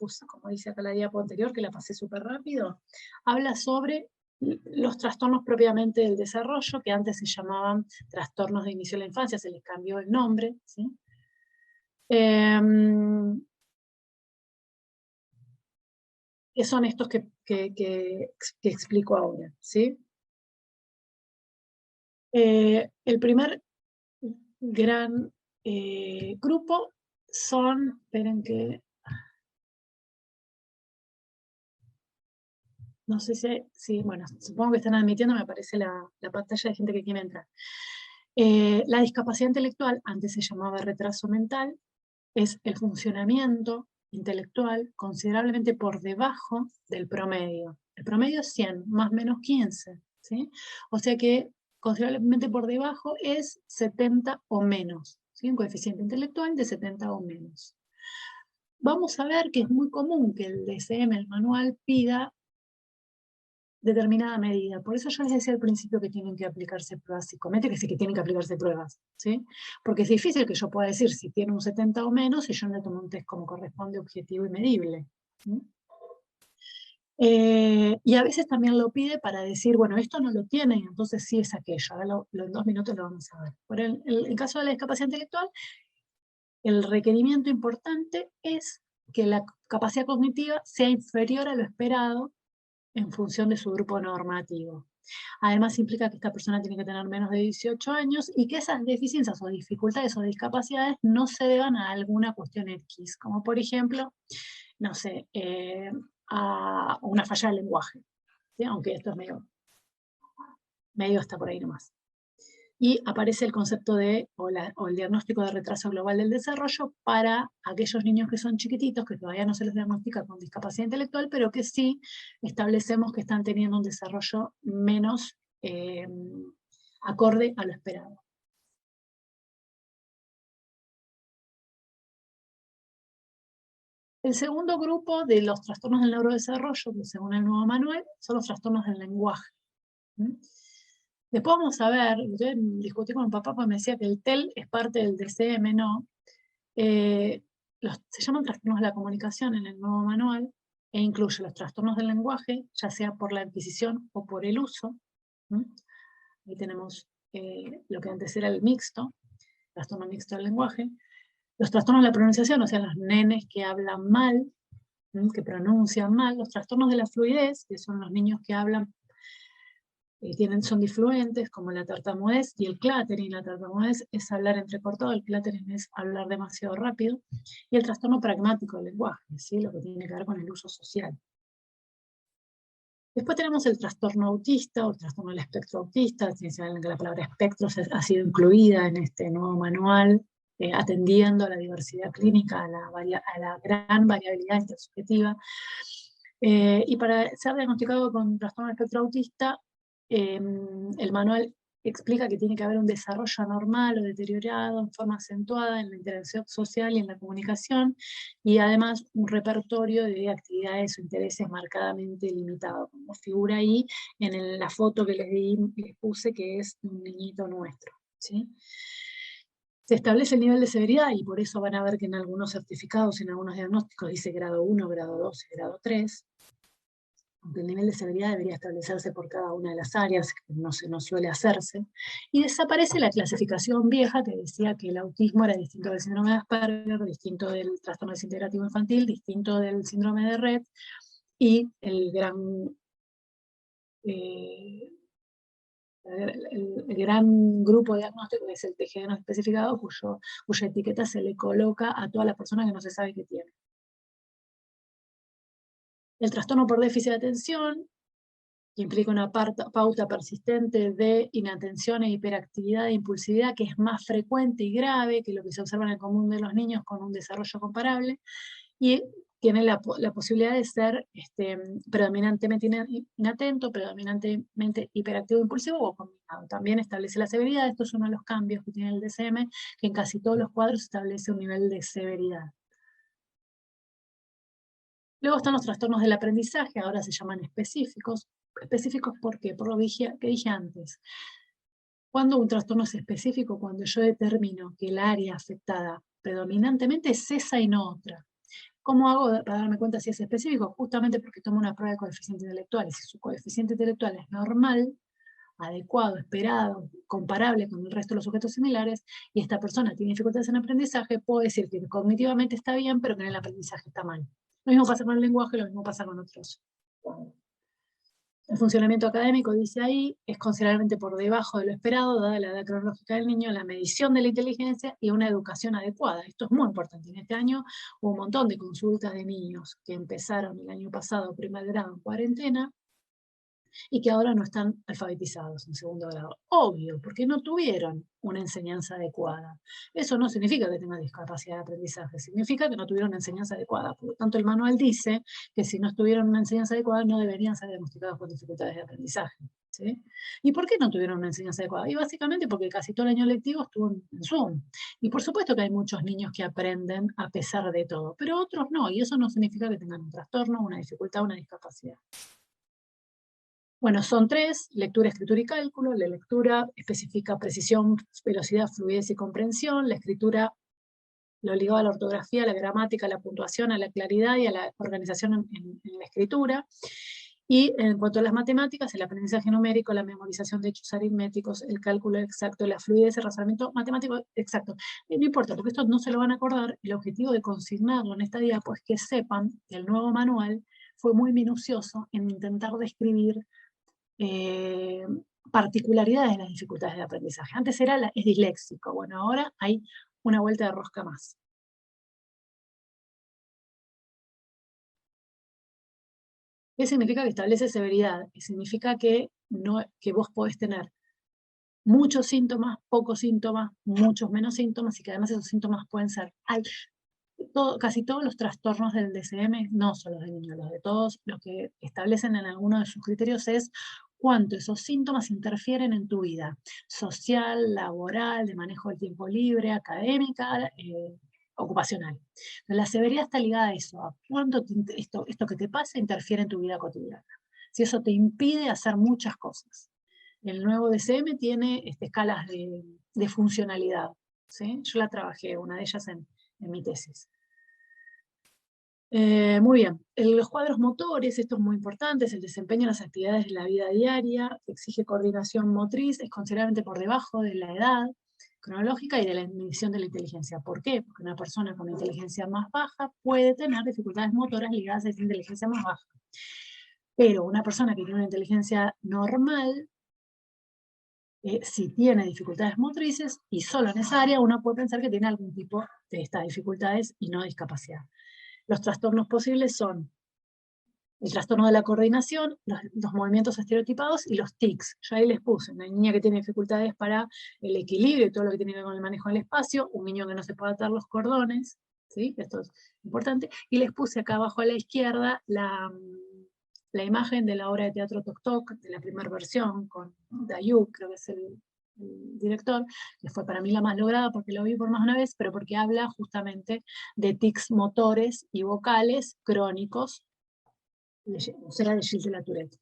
dice acá la diapo anterior, que la pasé súper rápido, habla sobre los trastornos propiamente del desarrollo, que antes se llamaban trastornos de inicio de la infancia, se les cambió el nombre, ¿sí? Que son estos que explico ahora, ¿sí? El primer gran grupo son, esperen que, no sé si, bueno, supongo que están admitiendo, me aparece la pantalla de gente que quiere entrar. La discapacidad intelectual, antes se llamaba retraso mental, es el funcionamiento intelectual considerablemente por debajo del promedio. El promedio es 100, más o menos 15, ¿sí? O sea que considerablemente por debajo es 70 o menos, ¿sí? Un coeficiente intelectual de 70 o menos. Vamos a ver que es muy común que el DSM, el manual, pida determinada medida. Por eso yo les decía al principio que tienen que aplicarse pruebas psicométricas, que sí que tienen que aplicarse pruebas, ¿sí? Porque es difícil que yo pueda decir si tiene un 70 o menos si yo no le tomo un test como corresponde, objetivo y medible, ¿sí? Y a veces también lo pide para decir, bueno, esto no lo tiene, entonces sí es aquello. Ahora en 2 minutos lo vamos a ver. Por el caso de la discapacidad intelectual, el requerimiento importante es que la capacidad cognitiva sea inferior a lo esperado en función de su grupo normativo. Además implica que esta persona tiene que tener menos de 18 años y que esas deficiencias o dificultades o discapacidades no se deban a alguna cuestión X, como por ejemplo, no sé, a una falla de lenguaje, ¿sí? Aunque esto es medio hasta por ahí nomás. Y aparece el concepto o el diagnóstico de retraso global del desarrollo para aquellos niños que son chiquititos, que todavía no se les diagnostica con discapacidad intelectual, pero que sí establecemos que están teniendo un desarrollo menos acorde a lo esperado. El segundo grupo de los trastornos del neurodesarrollo, que según el nuevo manual, son los trastornos del lenguaje. Después vamos a ver, yo discutí con un papá porque me decía que el TEL es parte del DCM, ¿no? Se llaman trastornos de la comunicación en el nuevo manual e incluye los trastornos del lenguaje, ya sea por la adquisición o por el uso. Ahí tenemos lo que antes era el mixto, trastorno mixto del lenguaje. Los trastornos de la pronunciación, o sea, los nenes que hablan mal, que pronuncian mal. Los trastornos de la fluidez, que son los niños que hablan son difluentes, como la tartamudez y el clúttering. La tartamudez es hablar entrecortado, el clúttering es hablar demasiado rápido, y el trastorno pragmático del lenguaje, ¿sí? Lo que tiene que ver con el uso social. Después tenemos el trastorno autista o el trastorno del espectro autista. Saben que la palabra espectro ha sido incluida en este nuevo manual, atendiendo a la diversidad clínica, a la gran variabilidad intersubjetiva. Y para ser diagnosticado con trastorno del espectro autista, el manual explica que tiene que haber un desarrollo anormal o deteriorado en forma acentuada en la interacción social y en la comunicación, y además un repertorio de actividades o intereses marcadamente limitado, como figura ahí en la foto que les puse, que es de un niñito nuestro, ¿sí? Se establece el nivel de severidad y por eso van a ver que en algunos certificados, en algunos diagnósticos dice grado 1, grado 2 y grado 3. Aunque el nivel de severidad debería establecerse por cada una de las áreas, que no suele hacerse, y desaparece la clasificación vieja que decía que el autismo era distinto del síndrome de Asperger, distinto del trastorno desintegrativo infantil, distinto del síndrome de Rett, y el gran grupo diagnóstico que es el TGD no especificado, cuya etiqueta se le coloca a todas las personas que no se sabe que tienen. El trastorno por déficit de atención, que implica una pauta persistente de inatención e hiperactividad e impulsividad, que es más frecuente y grave que lo que se observa en el común de los niños con un desarrollo comparable, y tiene la posibilidad de ser predominantemente inatento, predominantemente hiperactivo e impulsivo o combinado. También establece la severidad. Esto es uno de los cambios que tiene el DSM, que en casi todos los cuadros establece un nivel de severidad. Luego están los trastornos del aprendizaje, ahora se llaman específicos. ¿Específicos por qué? Por lo que dije antes. Cuando un trastorno es específico, cuando yo determino que el área afectada predominantemente es esa y no otra. ¿Cómo hago para darme cuenta si es específico? Justamente porque tomo una prueba de coeficiente intelectual. Y si su coeficiente intelectual es normal, adecuado, esperado, comparable con el resto de los sujetos similares, y esta persona tiene dificultades en aprendizaje, puedo decir que cognitivamente está bien, pero que en el aprendizaje está mal. Lo mismo pasa con el lenguaje, lo mismo pasa con otros. El funcionamiento académico, dice ahí, es considerablemente por debajo de lo esperado, dada la edad cronológica del niño, la medición de la inteligencia y una educación adecuada. Esto es muy importante. En este año hubo un montón de consultas de niños que empezaron el año pasado, primer grado, en cuarentena, y que ahora no están alfabetizados en segundo grado. Obvio, porque no tuvieron una enseñanza adecuada. Eso no significa que tengan discapacidad de aprendizaje, significa que no tuvieron una enseñanza adecuada. Por lo tanto, el manual dice que si no tuvieron una enseñanza adecuada no deberían ser diagnosticados con dificultades de aprendizaje. ¿Sí? ¿Y por qué no tuvieron una enseñanza adecuada? Y básicamente porque casi todo el año lectivo estuvo en Zoom. Y por supuesto que hay muchos niños que aprenden a pesar de todo, pero otros no, y eso no significa que tengan un trastorno, una dificultad, una discapacidad. Bueno, son tres: lectura, escritura y cálculo. La lectura especifica precisión, velocidad, fluidez y comprensión. La escritura lo ligado a la ortografía, a la gramática, a la puntuación, a la claridad y a la organización en la escritura. Y en cuanto a las matemáticas, el aprendizaje numérico, la memorización de hechos aritméticos, el cálculo exacto, la fluidez, el razonamiento matemático exacto. No importa, porque esto no se lo van a acordar. El objetivo de consignarlo en esta diapo es que sepan que el nuevo manual fue muy minucioso en intentar describir particularidades de las dificultades de aprendizaje. Antes es disléxico, bueno, ahora hay una vuelta de rosca más. ¿Qué significa que establece severidad? Significa que vos podés tener muchos síntomas, pocos síntomas, muchos menos síntomas, y que además esos síntomas pueden ser casi todos los trastornos del DSM, no solo de niños, los de todos, lo que establecen en alguno de sus criterios es cuánto esos síntomas interfieren en tu vida social, laboral, de manejo del tiempo libre, académica, ocupacional. La severidad está ligada a eso, a cuánto esto que te pasa interfiere en tu vida cotidiana. Si eso te impide hacer muchas cosas. El nuevo DSM tiene escalas de funcionalidad. ¿Sí? Yo la trabajé, una de ellas en mi tesis. Muy bien, los cuadros motores, esto es muy importante, es el desempeño en las actividades de la vida diaria, exige coordinación motriz, es considerablemente por debajo de la edad cronológica y de la medición de la inteligencia. ¿Por qué? Porque una persona con inteligencia más baja puede tener dificultades motoras ligadas a esa inteligencia más baja. Pero una persona que tiene una inteligencia normal, si tiene dificultades motrices, y solo en esa área uno puede pensar que tiene algún tipo de estas dificultades y no discapacidad. Los trastornos posibles son el trastorno de la coordinación, los movimientos estereotipados y los tics. Yo ahí les puse una niña que tiene dificultades para el equilibrio y todo lo que tiene que ver con el manejo del espacio, un niño que no se puede atar los cordones, ¿sí? Esto es importante, y les puse acá abajo a la izquierda la imagen de la obra de teatro Tok Tok, de la primera versión, con Dayuk, creo que es el director, que fue para mí la más lograda porque lo vi por más de una vez, pero porque habla justamente de tics motores y vocales crónicos, será de Gilles de la Tourette.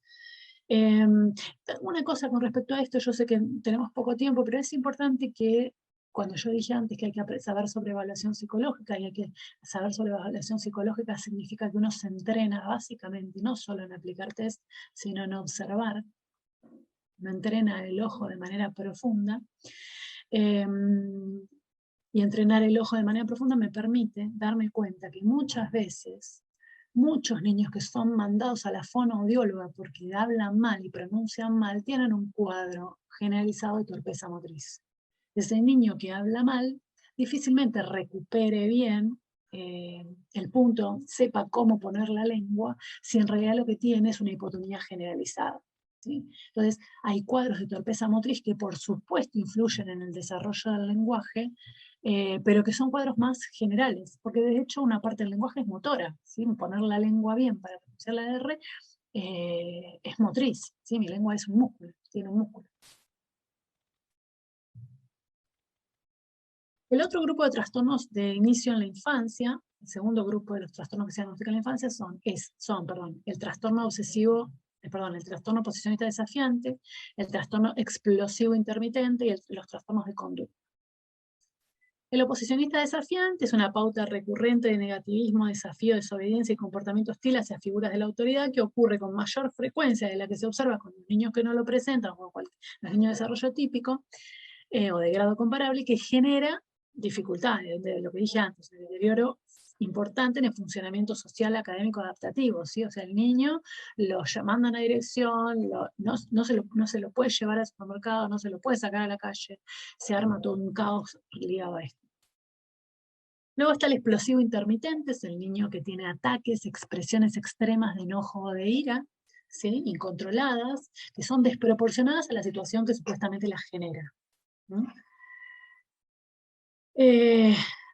Una cosa con respecto a esto, yo sé que tenemos poco tiempo, pero es importante que cuando yo dije antes que hay que saber sobre evaluación psicológica, y hay que saber sobre evaluación psicológica significa que uno se entrena básicamente, no solo en aplicar test, sino en observar, no entrena el ojo de manera profunda, y entrenar el ojo de manera profunda me permite darme cuenta que muchas veces muchos niños que son mandados a la fonoaudióloga porque hablan mal y pronuncian mal, tienen un cuadro generalizado de torpeza motriz. Ese niño que habla mal difícilmente recupere bien el punto, sepa cómo poner la lengua, si en realidad lo que tiene es una hipotonía generalizada. ¿Sí? Entonces, hay cuadros de torpeza motriz que por supuesto influyen en el desarrollo del lenguaje, pero que son cuadros más generales, porque de hecho una parte del lenguaje es motora, ¿sí? Poner la lengua bien para pronunciar la R es motriz, ¿sí? Mi lengua es un músculo, tiene un músculo. El otro grupo de trastornos de inicio en la infancia, el segundo grupo de los trastornos que se diagnostican en la infancia son el trastorno obsesivo, el trastorno posicionista desafiante, el trastorno explosivo intermitente y los trastornos de conducta. El oposicionista desafiante es una pauta recurrente de negativismo, desafío, desobediencia y comportamiento hostil hacia figuras de la autoridad que ocurre con mayor frecuencia de la que se observa con los niños que no lo presentan o con los niños de desarrollo típico o de grado comparable, y que genera dificultades, de lo que dije antes, el deterioro importante en el funcionamiento social académico adaptativo, ¿sí? O sea, el niño lo mandan a dirección, no se lo puede llevar al supermercado, no se lo puede sacar a la calle, se arma todo un caos ligado a esto. Luego está el explosivo intermitente, es el niño que tiene ataques, expresiones extremas de enojo o de ira, ¿sí? Incontroladas, que son desproporcionadas a la situación que supuestamente las genera, ¿no?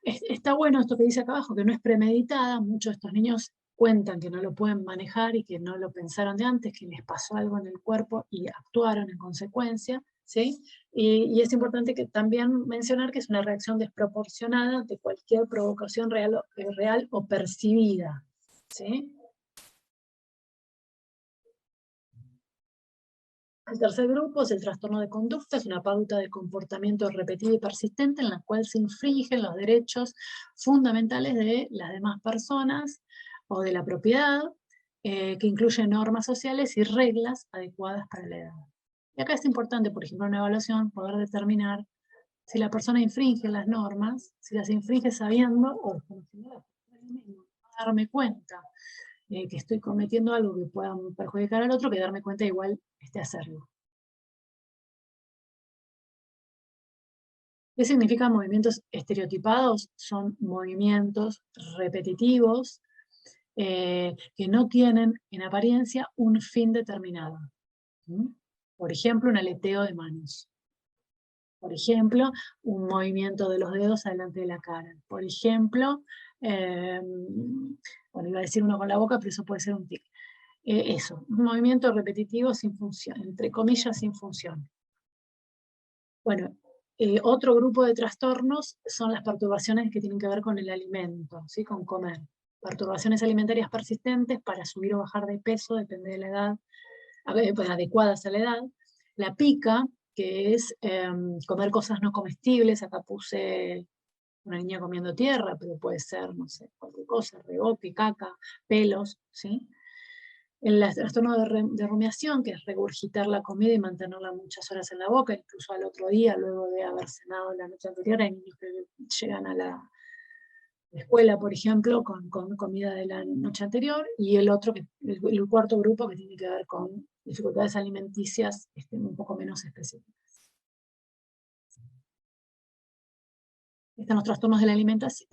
Está bueno esto que dice acá abajo, que no es premeditada. Muchos de estos niños cuentan que no lo pueden manejar y que no lo pensaron de antes, que les pasó algo en el cuerpo y actuaron en consecuencia, ¿sí? Y es importante que también mencionar que es una reacción desproporcionada de cualquier provocación real o percibida, ¿sí? El tercer grupo es el trastorno de conducta, es una pauta de comportamiento repetido y persistente en la cual se infringen los derechos fundamentales de las demás personas o de la propiedad, que incluye normas sociales y reglas adecuadas para la edad. Y acá es importante, por ejemplo, en una evaluación, poder determinar si la persona infringe las normas, si las infringe sabiendo o desconociendo, darme cuenta que estoy cometiendo algo que pueda perjudicar al otro, que darme cuenta igual hacerlo. ¿Qué significan movimientos estereotipados? Son movimientos repetitivos que no tienen en apariencia un fin determinado. ¿Mm? Por ejemplo, un aleteo de manos. Por ejemplo, un movimiento de los dedos adelante de la cara. Por ejemplo, bueno, iba a decir uno con la boca, pero eso puede ser un tic. Un movimiento repetitivo sin función, entre comillas, sin función. Bueno, otro grupo de trastornos son las perturbaciones que tienen que ver con el alimento, ¿sí? Con comer. Perturbaciones alimentarias persistentes para subir o bajar de peso, depende de la edad, pues, adecuadas a la edad. La pica, que es comer cosas no comestibles. Acá puse una niña comiendo tierra, pero puede ser, no sé, cualquier cosa, rebote, caca, pelos, ¿sí? El trastorno de rumiación, que es regurgitar la comida y mantenerla muchas horas en la boca, incluso al otro día, luego de haber cenado la noche anterior. Hay niños que llegan a la escuela, por ejemplo, con comida de la noche anterior, y el cuarto grupo, que tiene que ver con dificultades alimenticias un poco menos específicas. Están los trastornos de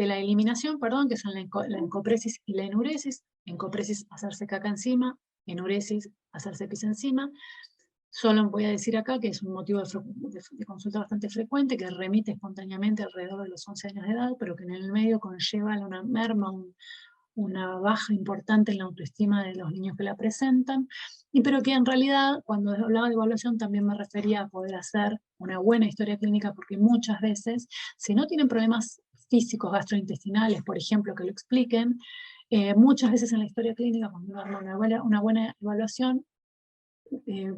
la eliminación, perdón, que son la encopresis y la enuresis. Encopresis, hacerse caca encima; enuresis, hacerse pis encima. Solo voy a decir acá que es un motivo de consulta bastante frecuente, que remite espontáneamente alrededor de los 11 años de edad, pero que en el medio conlleva una merma, una baja importante en la autoestima de los niños que la presentan, pero que en realidad, cuando hablaba de evaluación, también me refería a poder hacer una buena historia clínica, porque muchas veces, si no tienen problemas físicos gastrointestinales, por ejemplo, que lo expliquen, muchas veces en la historia clínica, cuando uno arma una buena evaluación,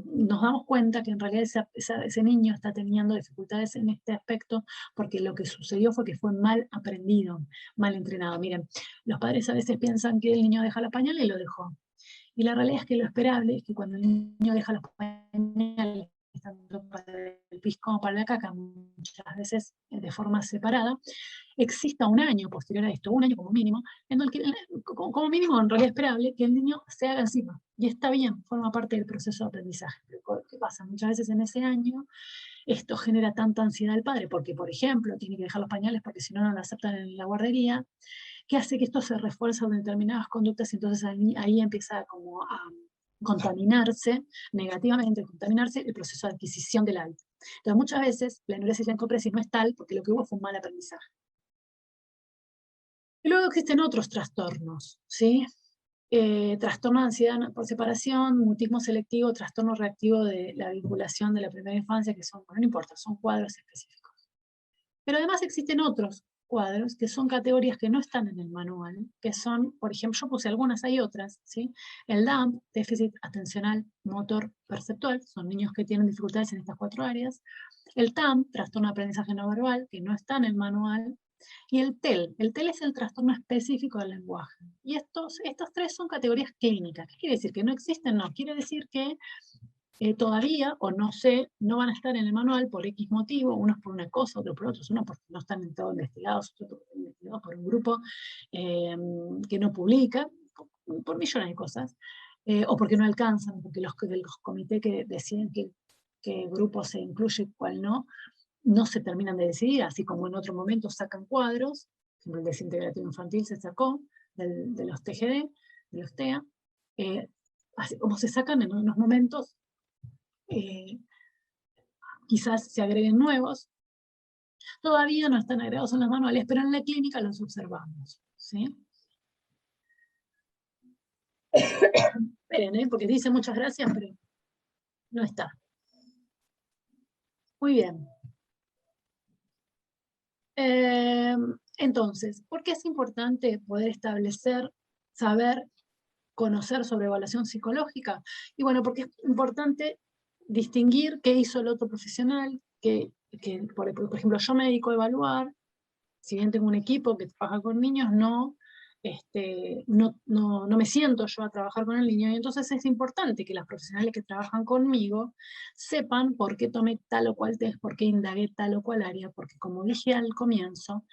nos damos cuenta que en realidad ese niño está teniendo dificultades en este aspecto porque lo que sucedió fue que fue mal aprendido, mal entrenado. Miren, los padres a veces piensan que el niño deja la pañal y lo dejó. Y la realidad es que lo esperable es que cuando el niño deja los pañales, tanto para el pis como para la caca, muchas veces de forma separada, exista un año posterior a esto, un año como mínimo, en el que, como mínimo en realidad esperable, que el niño se haga encima. Y está bien, forma parte del proceso de aprendizaje. Pero ¿qué pasa? Muchas veces en ese año esto genera tanta ansiedad al padre, porque por ejemplo tiene que dejar los pañales porque si no, no lo aceptan en la guardería, que hace que esto se refuerce en determinadas conductas y entonces ahí empieza como a contaminarse negativamente, contaminarse el proceso de adquisición del hábito. Entonces muchas veces la enuresis y la encopresis no es tal porque lo que hubo fue un mal aprendizaje. Y luego existen otros trastornos, ¿sí? Trastorno de ansiedad por separación, mutismo selectivo, trastorno reactivo de la vinculación de la primera infancia, que son, bueno, no importa, son cuadros específicos. Pero además existen otros cuadros que son categorías que no están en el manual, que son, por ejemplo, yo puse algunas, hay otras, ¿sí? El DAMP, déficit atencional, motor, perceptual, son niños que tienen dificultades en estas 4 áreas. El TAM, trastorno de aprendizaje no verbal, que no está en el manual. Y el TEL es el trastorno específico del lenguaje. Y estas 3 son categorías clínicas. ¿Qué quiere decir? ¿Que no existen? No, quiere decir que todavía, o no sé, no van a estar en el manual por X motivo, unos por una cosa, otros por otros, unos porque no están en todo investigados, otros investigados por un grupo que no publica, por millones de cosas, o porque no alcanzan, porque los comités que deciden qué grupo se incluye y cuál no se terminan de decidir, así como en otro momento sacan cuadros, por ejemplo el desintegrativo infantil se sacó de los TGD, de los TEA, así como se sacan en unos momentos, quizás se agreguen nuevos, todavía no están agregados en los manuales, pero en la clínica los observamos, ¿sí? Esperen, porque dice muchas gracias, pero no está. Muy bien. Entonces, ¿por qué es importante poder establecer, saber, conocer sobre evaluación psicológica? Y bueno, porque es importante distinguir qué hizo el otro profesional, que por ejemplo, yo me dedico a evaluar, si bien tengo un equipo que trabaja con niños, no me siento yo a trabajar con el niño, y entonces es importante que las profesionales que trabajan conmigo sepan por qué tomé tal o cual test, por qué indagué tal o cual área, porque como dije al comienzo,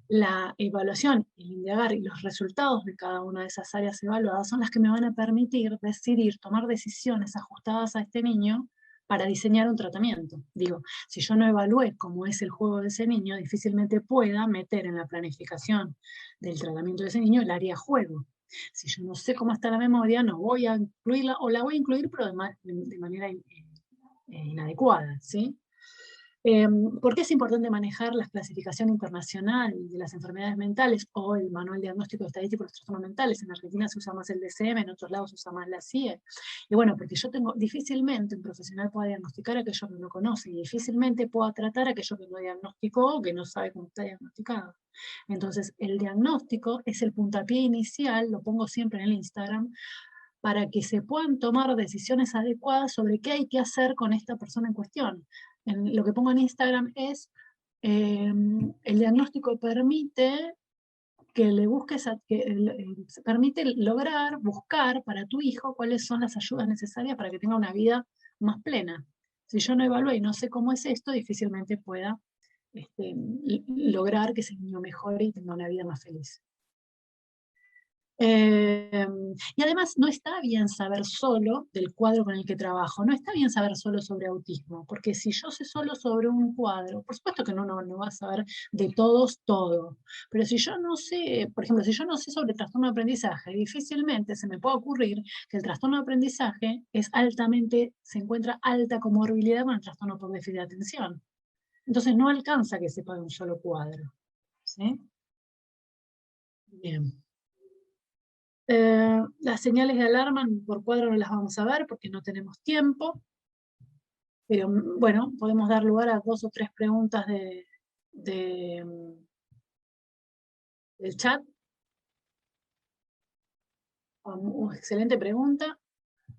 la evaluación, el indagar y los resultados de cada una de esas áreas evaluadas son las que me van a permitir decidir, tomar decisiones ajustadas a este niño para diseñar un tratamiento. Digo, si yo no evalué cómo es el juego de ese niño, difícilmente pueda meter en la planificación del tratamiento de ese niño el área juego. Si yo no sé cómo está la memoria, no voy a incluirla, o la voy a incluir, pero de manera inadecuada, ¿sí? ¿Por qué es importante manejar la clasificación internacional de las enfermedades mentales o el manual diagnóstico estadístico de los trastornos mentales? En Argentina se usa más el DSM, en otros lados se usa más la CIE. Y bueno, porque difícilmente un profesional pueda diagnosticar aquello que no conoce y difícilmente pueda tratar aquello que no diagnosticó o que no sabe cómo está diagnosticado. Entonces, el diagnóstico es el puntapié inicial, lo pongo siempre en el Instagram, para que se puedan tomar decisiones adecuadas sobre qué hay que hacer con esta persona en cuestión. Lo que pongo en Instagram es, el diagnóstico permite que le busques, permite lograr, buscar para tu hijo cuáles son las ayudas necesarias para que tenga una vida más plena. Si yo no evalúo y no sé cómo es esto, difícilmente pueda lograr que ese niño mejore y tenga una vida más feliz. Y además no está bien saber solo del cuadro con el que trabajo, no está bien saber solo sobre autismo, porque si yo sé solo sobre un cuadro, por supuesto que no va a saber de todos todo, pero si yo no sé, por ejemplo, si yo no sé sobre trastorno de aprendizaje, difícilmente se me puede ocurrir que el trastorno de aprendizaje se encuentra alta comorbilidad con el trastorno por déficit de atención. Entonces no alcanza que sepa de un solo cuadro, ¿sí? Bien. Las señales de alarma por cuadro no las vamos a ver porque no tenemos tiempo, pero bueno, podemos dar lugar a 2 o 3 preguntas del chat. Excelente pregunta.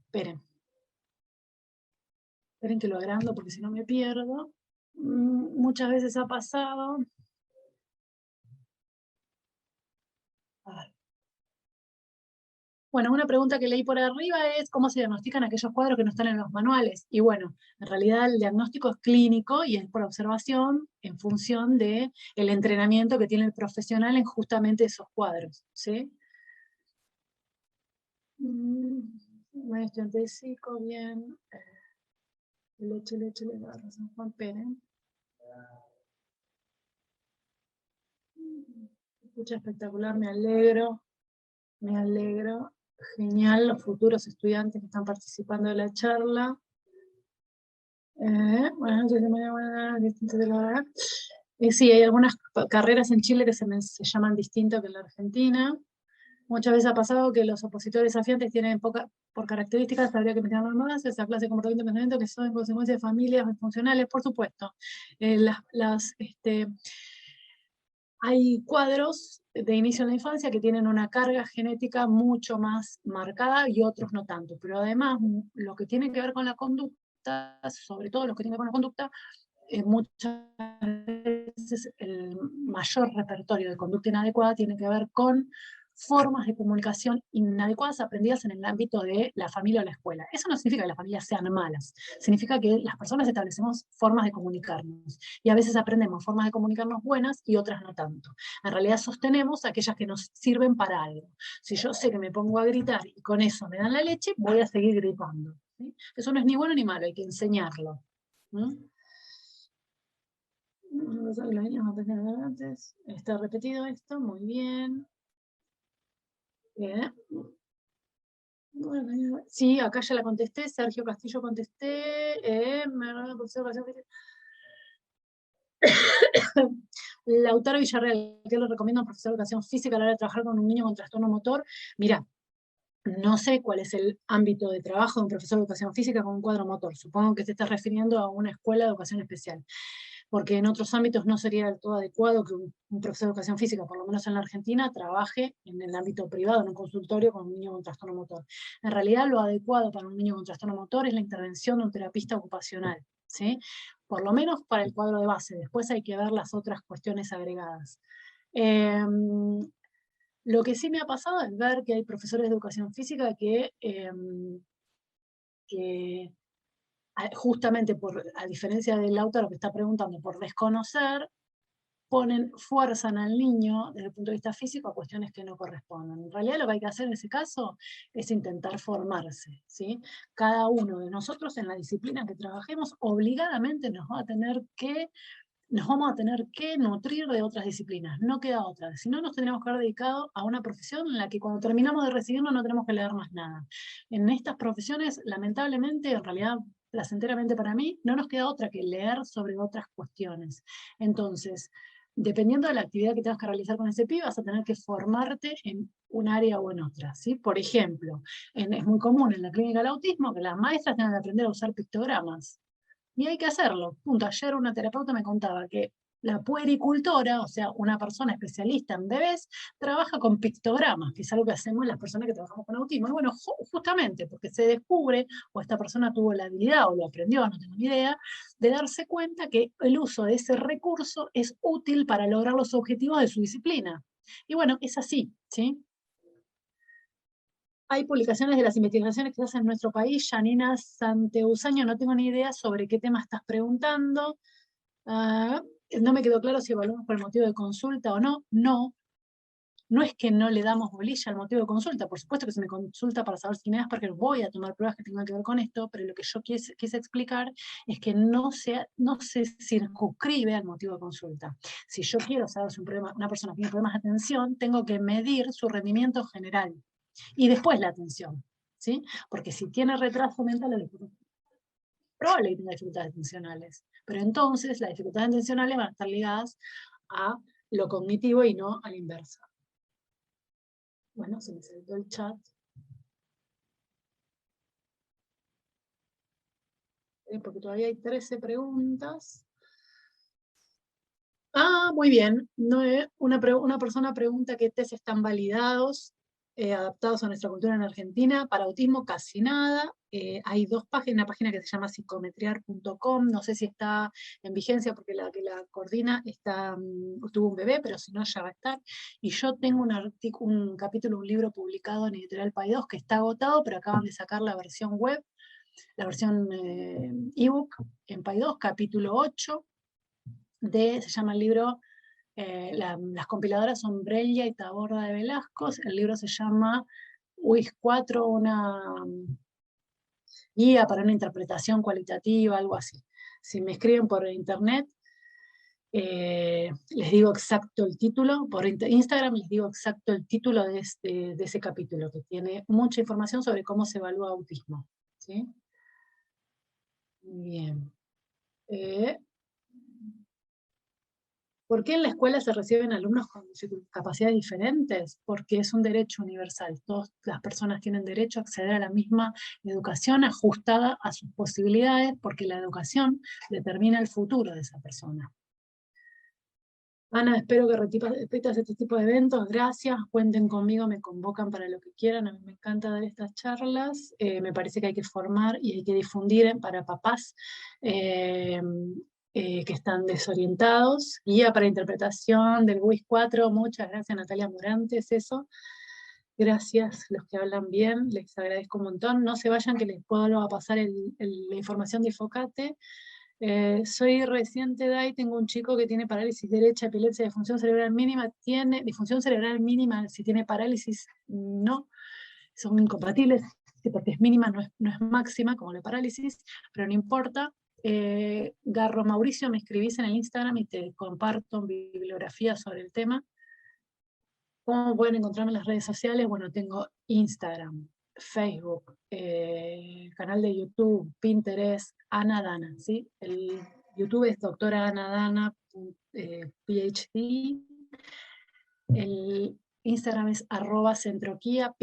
Esperen que lo agrando porque si no me pierdo. Muchas veces ha pasado. A ver. Bueno, una pregunta que leí por arriba es cómo se diagnostican aquellos cuadros que no están en los manuales. Y bueno, en realidad el diagnóstico es clínico y es por observación en función del entrenamiento que tiene el profesional en justamente esos cuadros, ¿sí? Maestro Antecico, bien. Leche, San Juan Pérez. Escucha espectacular, me alegro. Me alegro. Genial, los futuros estudiantes que están participando de la charla. Bueno, sí, hay algunas carreras en Chile que se llaman distinto que en la Argentina. Muchas veces ha pasado que los opositores desafiantes tienen por características, habría que mencionar más, esa clase de comportamiento y pensamiento que son en consecuencia de familias funcionales, por supuesto. Hay cuadros de inicio en la infancia que tienen una carga genética mucho más marcada y otros no tanto. Pero además, lo que tiene que ver con la conducta, sobre todo lo que tiene que ver con la conducta, muchas veces el mayor repertorio de conducta inadecuada tiene que ver con formas de comunicación inadecuadas aprendidas en el ámbito de la familia o la escuela. Eso no significa que las familias sean malas, significa que las personas establecemos formas de comunicarnos y a veces aprendemos formas de comunicarnos buenas y otras no tanto. En realidad sostenemos aquellas que nos sirven para algo. Si yo sé que me pongo a gritar y con eso me dan la leche, voy a seguir gritando. ¿Sí? Eso no es ni bueno ni malo, hay que enseñarlo. ¿Mm? Está repetido esto, muy bien. Bien. Sí, acá ya la contesté, Sergio Castillo contesté. Lautaro Villarreal, ¿qué le recomiendo a un profesor de educación física a la hora de trabajar con un niño con trastorno motor? Mira, no sé cuál es el ámbito de trabajo de un profesor de educación física con un cuadro motor. Supongo que te estás refiriendo a una escuela de educación especial, porque en otros ámbitos no sería del todo adecuado que un profesor de educación física, por lo menos en la Argentina, trabaje en el ámbito privado, en un consultorio con un niño con trastorno motor. En realidad, lo adecuado para un niño con trastorno motor es la intervención de un terapista ocupacional, ¿sí? Por lo menos para el cuadro de base. Después hay que ver las otras cuestiones agregadas. Eh, lo que sí me ha pasado es ver que hay profesores de educación física que justamente a diferencia del autor que está preguntando, por desconocer, ponen, fuerzan al niño desde el punto de vista físico a cuestiones que no corresponden. En realidad lo que hay que hacer en ese caso es intentar formarse, ¿sí? Cada uno de nosotros en la disciplina que trabajemos obligadamente nos vamos a tener que nutrir de otras disciplinas, no queda otra. Si no, nos tendríamos que haber dedicado a una profesión en la que cuando terminamos de recibirnos no tenemos que leer más nada. En estas profesiones, lamentablemente, en realidad placenteramente para mí, no nos queda otra que leer sobre otras cuestiones. Entonces, dependiendo de la actividad que tengas que realizar con ese pibe, vas a tener que formarte en un área o en otra, ¿sí? Por ejemplo, es muy común en la clínica del autismo que las maestras tengan que aprender a usar pictogramas. Y hay que hacerlo. Punto. Ayer una terapeuta me contaba que la puericultora, o sea, una persona especialista en bebés, trabaja con pictogramas, que es algo que hacemos las personas que trabajamos con autismo. Y bueno, justamente porque se descubre, o esta persona tuvo la habilidad, o lo aprendió, no tengo ni idea, de darse cuenta que el uso de ese recurso es útil para lograr los objetivos de su disciplina. Y bueno, es así, ¿sí? Hay publicaciones de las investigaciones que se hacen en nuestro país. Janina Santeusaño, no tengo ni idea sobre qué tema estás preguntando. No me quedó claro si evaluamos por el motivo de consulta o no. No, no es que no le damos bolilla al motivo de consulta. Por supuesto que se me consulta para saber si tiene Asperger, voy a tomar pruebas que tengan que ver con esto, pero lo que yo quise explicar es que no se circunscribe al motivo de consulta. Si yo quiero saber si una persona tiene problemas de atención, tengo que medir su rendimiento general y después la atención, ¿sí? Porque si tiene retraso mental, es probable que tenga dificultades atencionales, pero entonces las dificultades atencionales van a estar ligadas a lo cognitivo y no a la inversa. Bueno, se me saltó el chat. Porque todavía hay 13 preguntas. Ah, muy bien. No, una persona pregunta qué test están validados, adaptados a nuestra cultura en Argentina. Para autismo casi nada. Hay dos páginas, una página que se llama psicometriar.com, no sé si está en vigencia porque la que la coordina tuvo un bebé, pero si no ya va a estar. Y yo tengo un capítulo, un libro publicado en Editorial Paidós que está agotado, pero acaban de sacar la versión web, la versión ebook en Paidós, capítulo 8 se llama el libro, las compiladoras son Brelia y Taborda de Velasco. El libro se llama WIS 4, una guía para una interpretación cualitativa, algo así. Si me escriben por internet, les digo exacto el título, por Instagram les digo exacto el título de ese capítulo, que tiene mucha información sobre cómo se evalúa autismo. ¿Sí? Bien. ¿Por qué en la escuela se reciben alumnos con capacidades diferentes? Porque es un derecho universal. Todas las personas tienen derecho a acceder a la misma educación ajustada a sus posibilidades, porque la educación determina el futuro de esa persona. Ana, espero que repitas este tipo de eventos. Gracias, cuenten conmigo, me convocan para lo que quieran. A mí me encanta dar estas charlas. Me parece que hay que formar y hay que difundir para papás que están desorientados. Guía para interpretación del WIS 4. Muchas gracias, Natalia Morantes, eso. Gracias, los que hablan bien, les agradezco un montón. No se vayan, que les puedo pasar la información de Infocate. Soy reciente de ahí, tengo un chico que tiene parálisis derecha, epilepsia, disfunción cerebral mínima, tiene disfunción cerebral mínima, si tiene parálisis, no, son incompatibles, porque es mínima, no es máxima, como la parálisis, pero no importa. Garro Mauricio, me escribís en el Instagram y te comparto bibliografía sobre el tema. ¿Cómo pueden encontrarme en las redes sociales? Bueno, tengo Instagram, Facebook, canal de YouTube, Pinterest, Ana Dana, ¿sí? El YouTube es doctora Ana Dana, PhD. El Instagram es @centroquia,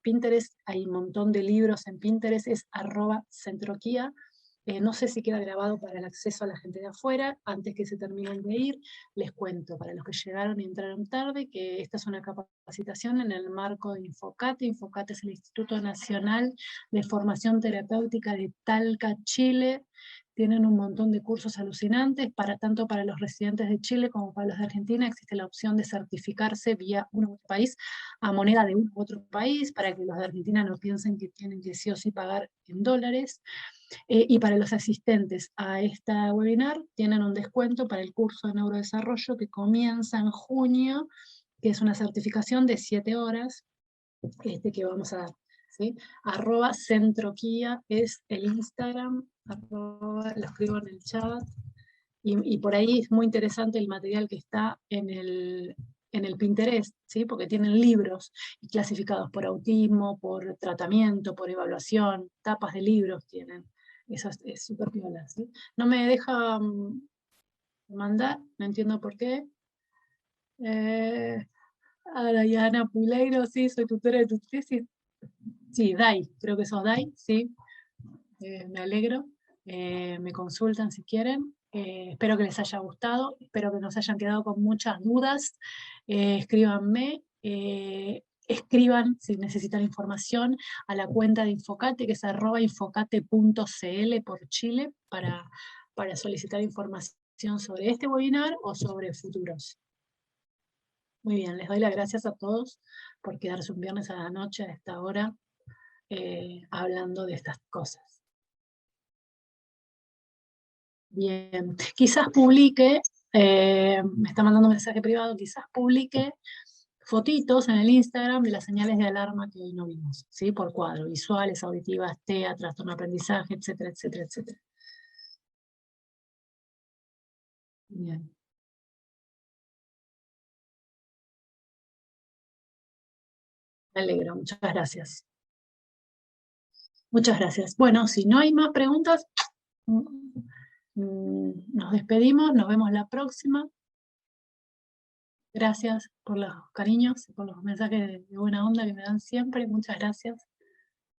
Pinterest, hay un montón de libros en Pinterest, es @centroquia. No sé si queda grabado para el acceso a la gente de afuera. Antes que se terminen de ir, les cuento, para los que llegaron y entraron tarde, que esta es una capacitación en el marco de Infocate. Infocate es el Instituto Nacional de Formación Terapéutica de Talca, Chile. Tienen un montón de cursos alucinantes, tanto para los residentes de Chile como para los de Argentina. Existe la opción de certificarse vía un u otro país a moneda de un u otro país, para que los de Argentina no piensen que tienen que sí o sí pagar en dólares. Y para los asistentes a esta webinar tienen un descuento para el curso de neurodesarrollo que comienza en junio, que es una certificación de 7 horas que vamos a dar. ¿Sí? @centroquia es el Instagram, lo escribo en el chat, y por ahí es muy interesante el material que está en el Pinterest, ¿sí? Porque tienen libros clasificados por autismo, por tratamiento, por evaluación, tapas de libros tienen. Eso es súper piola, ¿sí? No me deja mandar, no entiendo por qué. Diana Puleiro, sí, soy tutora de tu tesis. Sí, Dai, creo que sos Dai, sí. Me alegro. Me consultan si quieren. Espero que les haya gustado, espero que no se hayan quedado con muchas dudas. Escríbanme, escriban si necesitan información a la cuenta de Infocate, que es @infocate.cl por Chile, para solicitar información sobre este webinar o sobre futuros. Muy bien, les doy las gracias a todos por quedarse un viernes a la noche a esta hora hablando de estas cosas. Bien, quizás publique, me está mandando un mensaje privado, quizás publique fotitos en el Instagram de las señales de alarma que hoy no vimos, ¿sí? Por cuadro, visuales, auditivas, TEA, trastorno de aprendizaje, etcétera, etcétera, etcétera. Bien. Me alegro, muchas gracias. Muchas gracias. Bueno, si no hay más preguntas, nos despedimos, nos vemos la próxima. Gracias por los cariños y por los mensajes de buena onda que me dan siempre. Muchas gracias.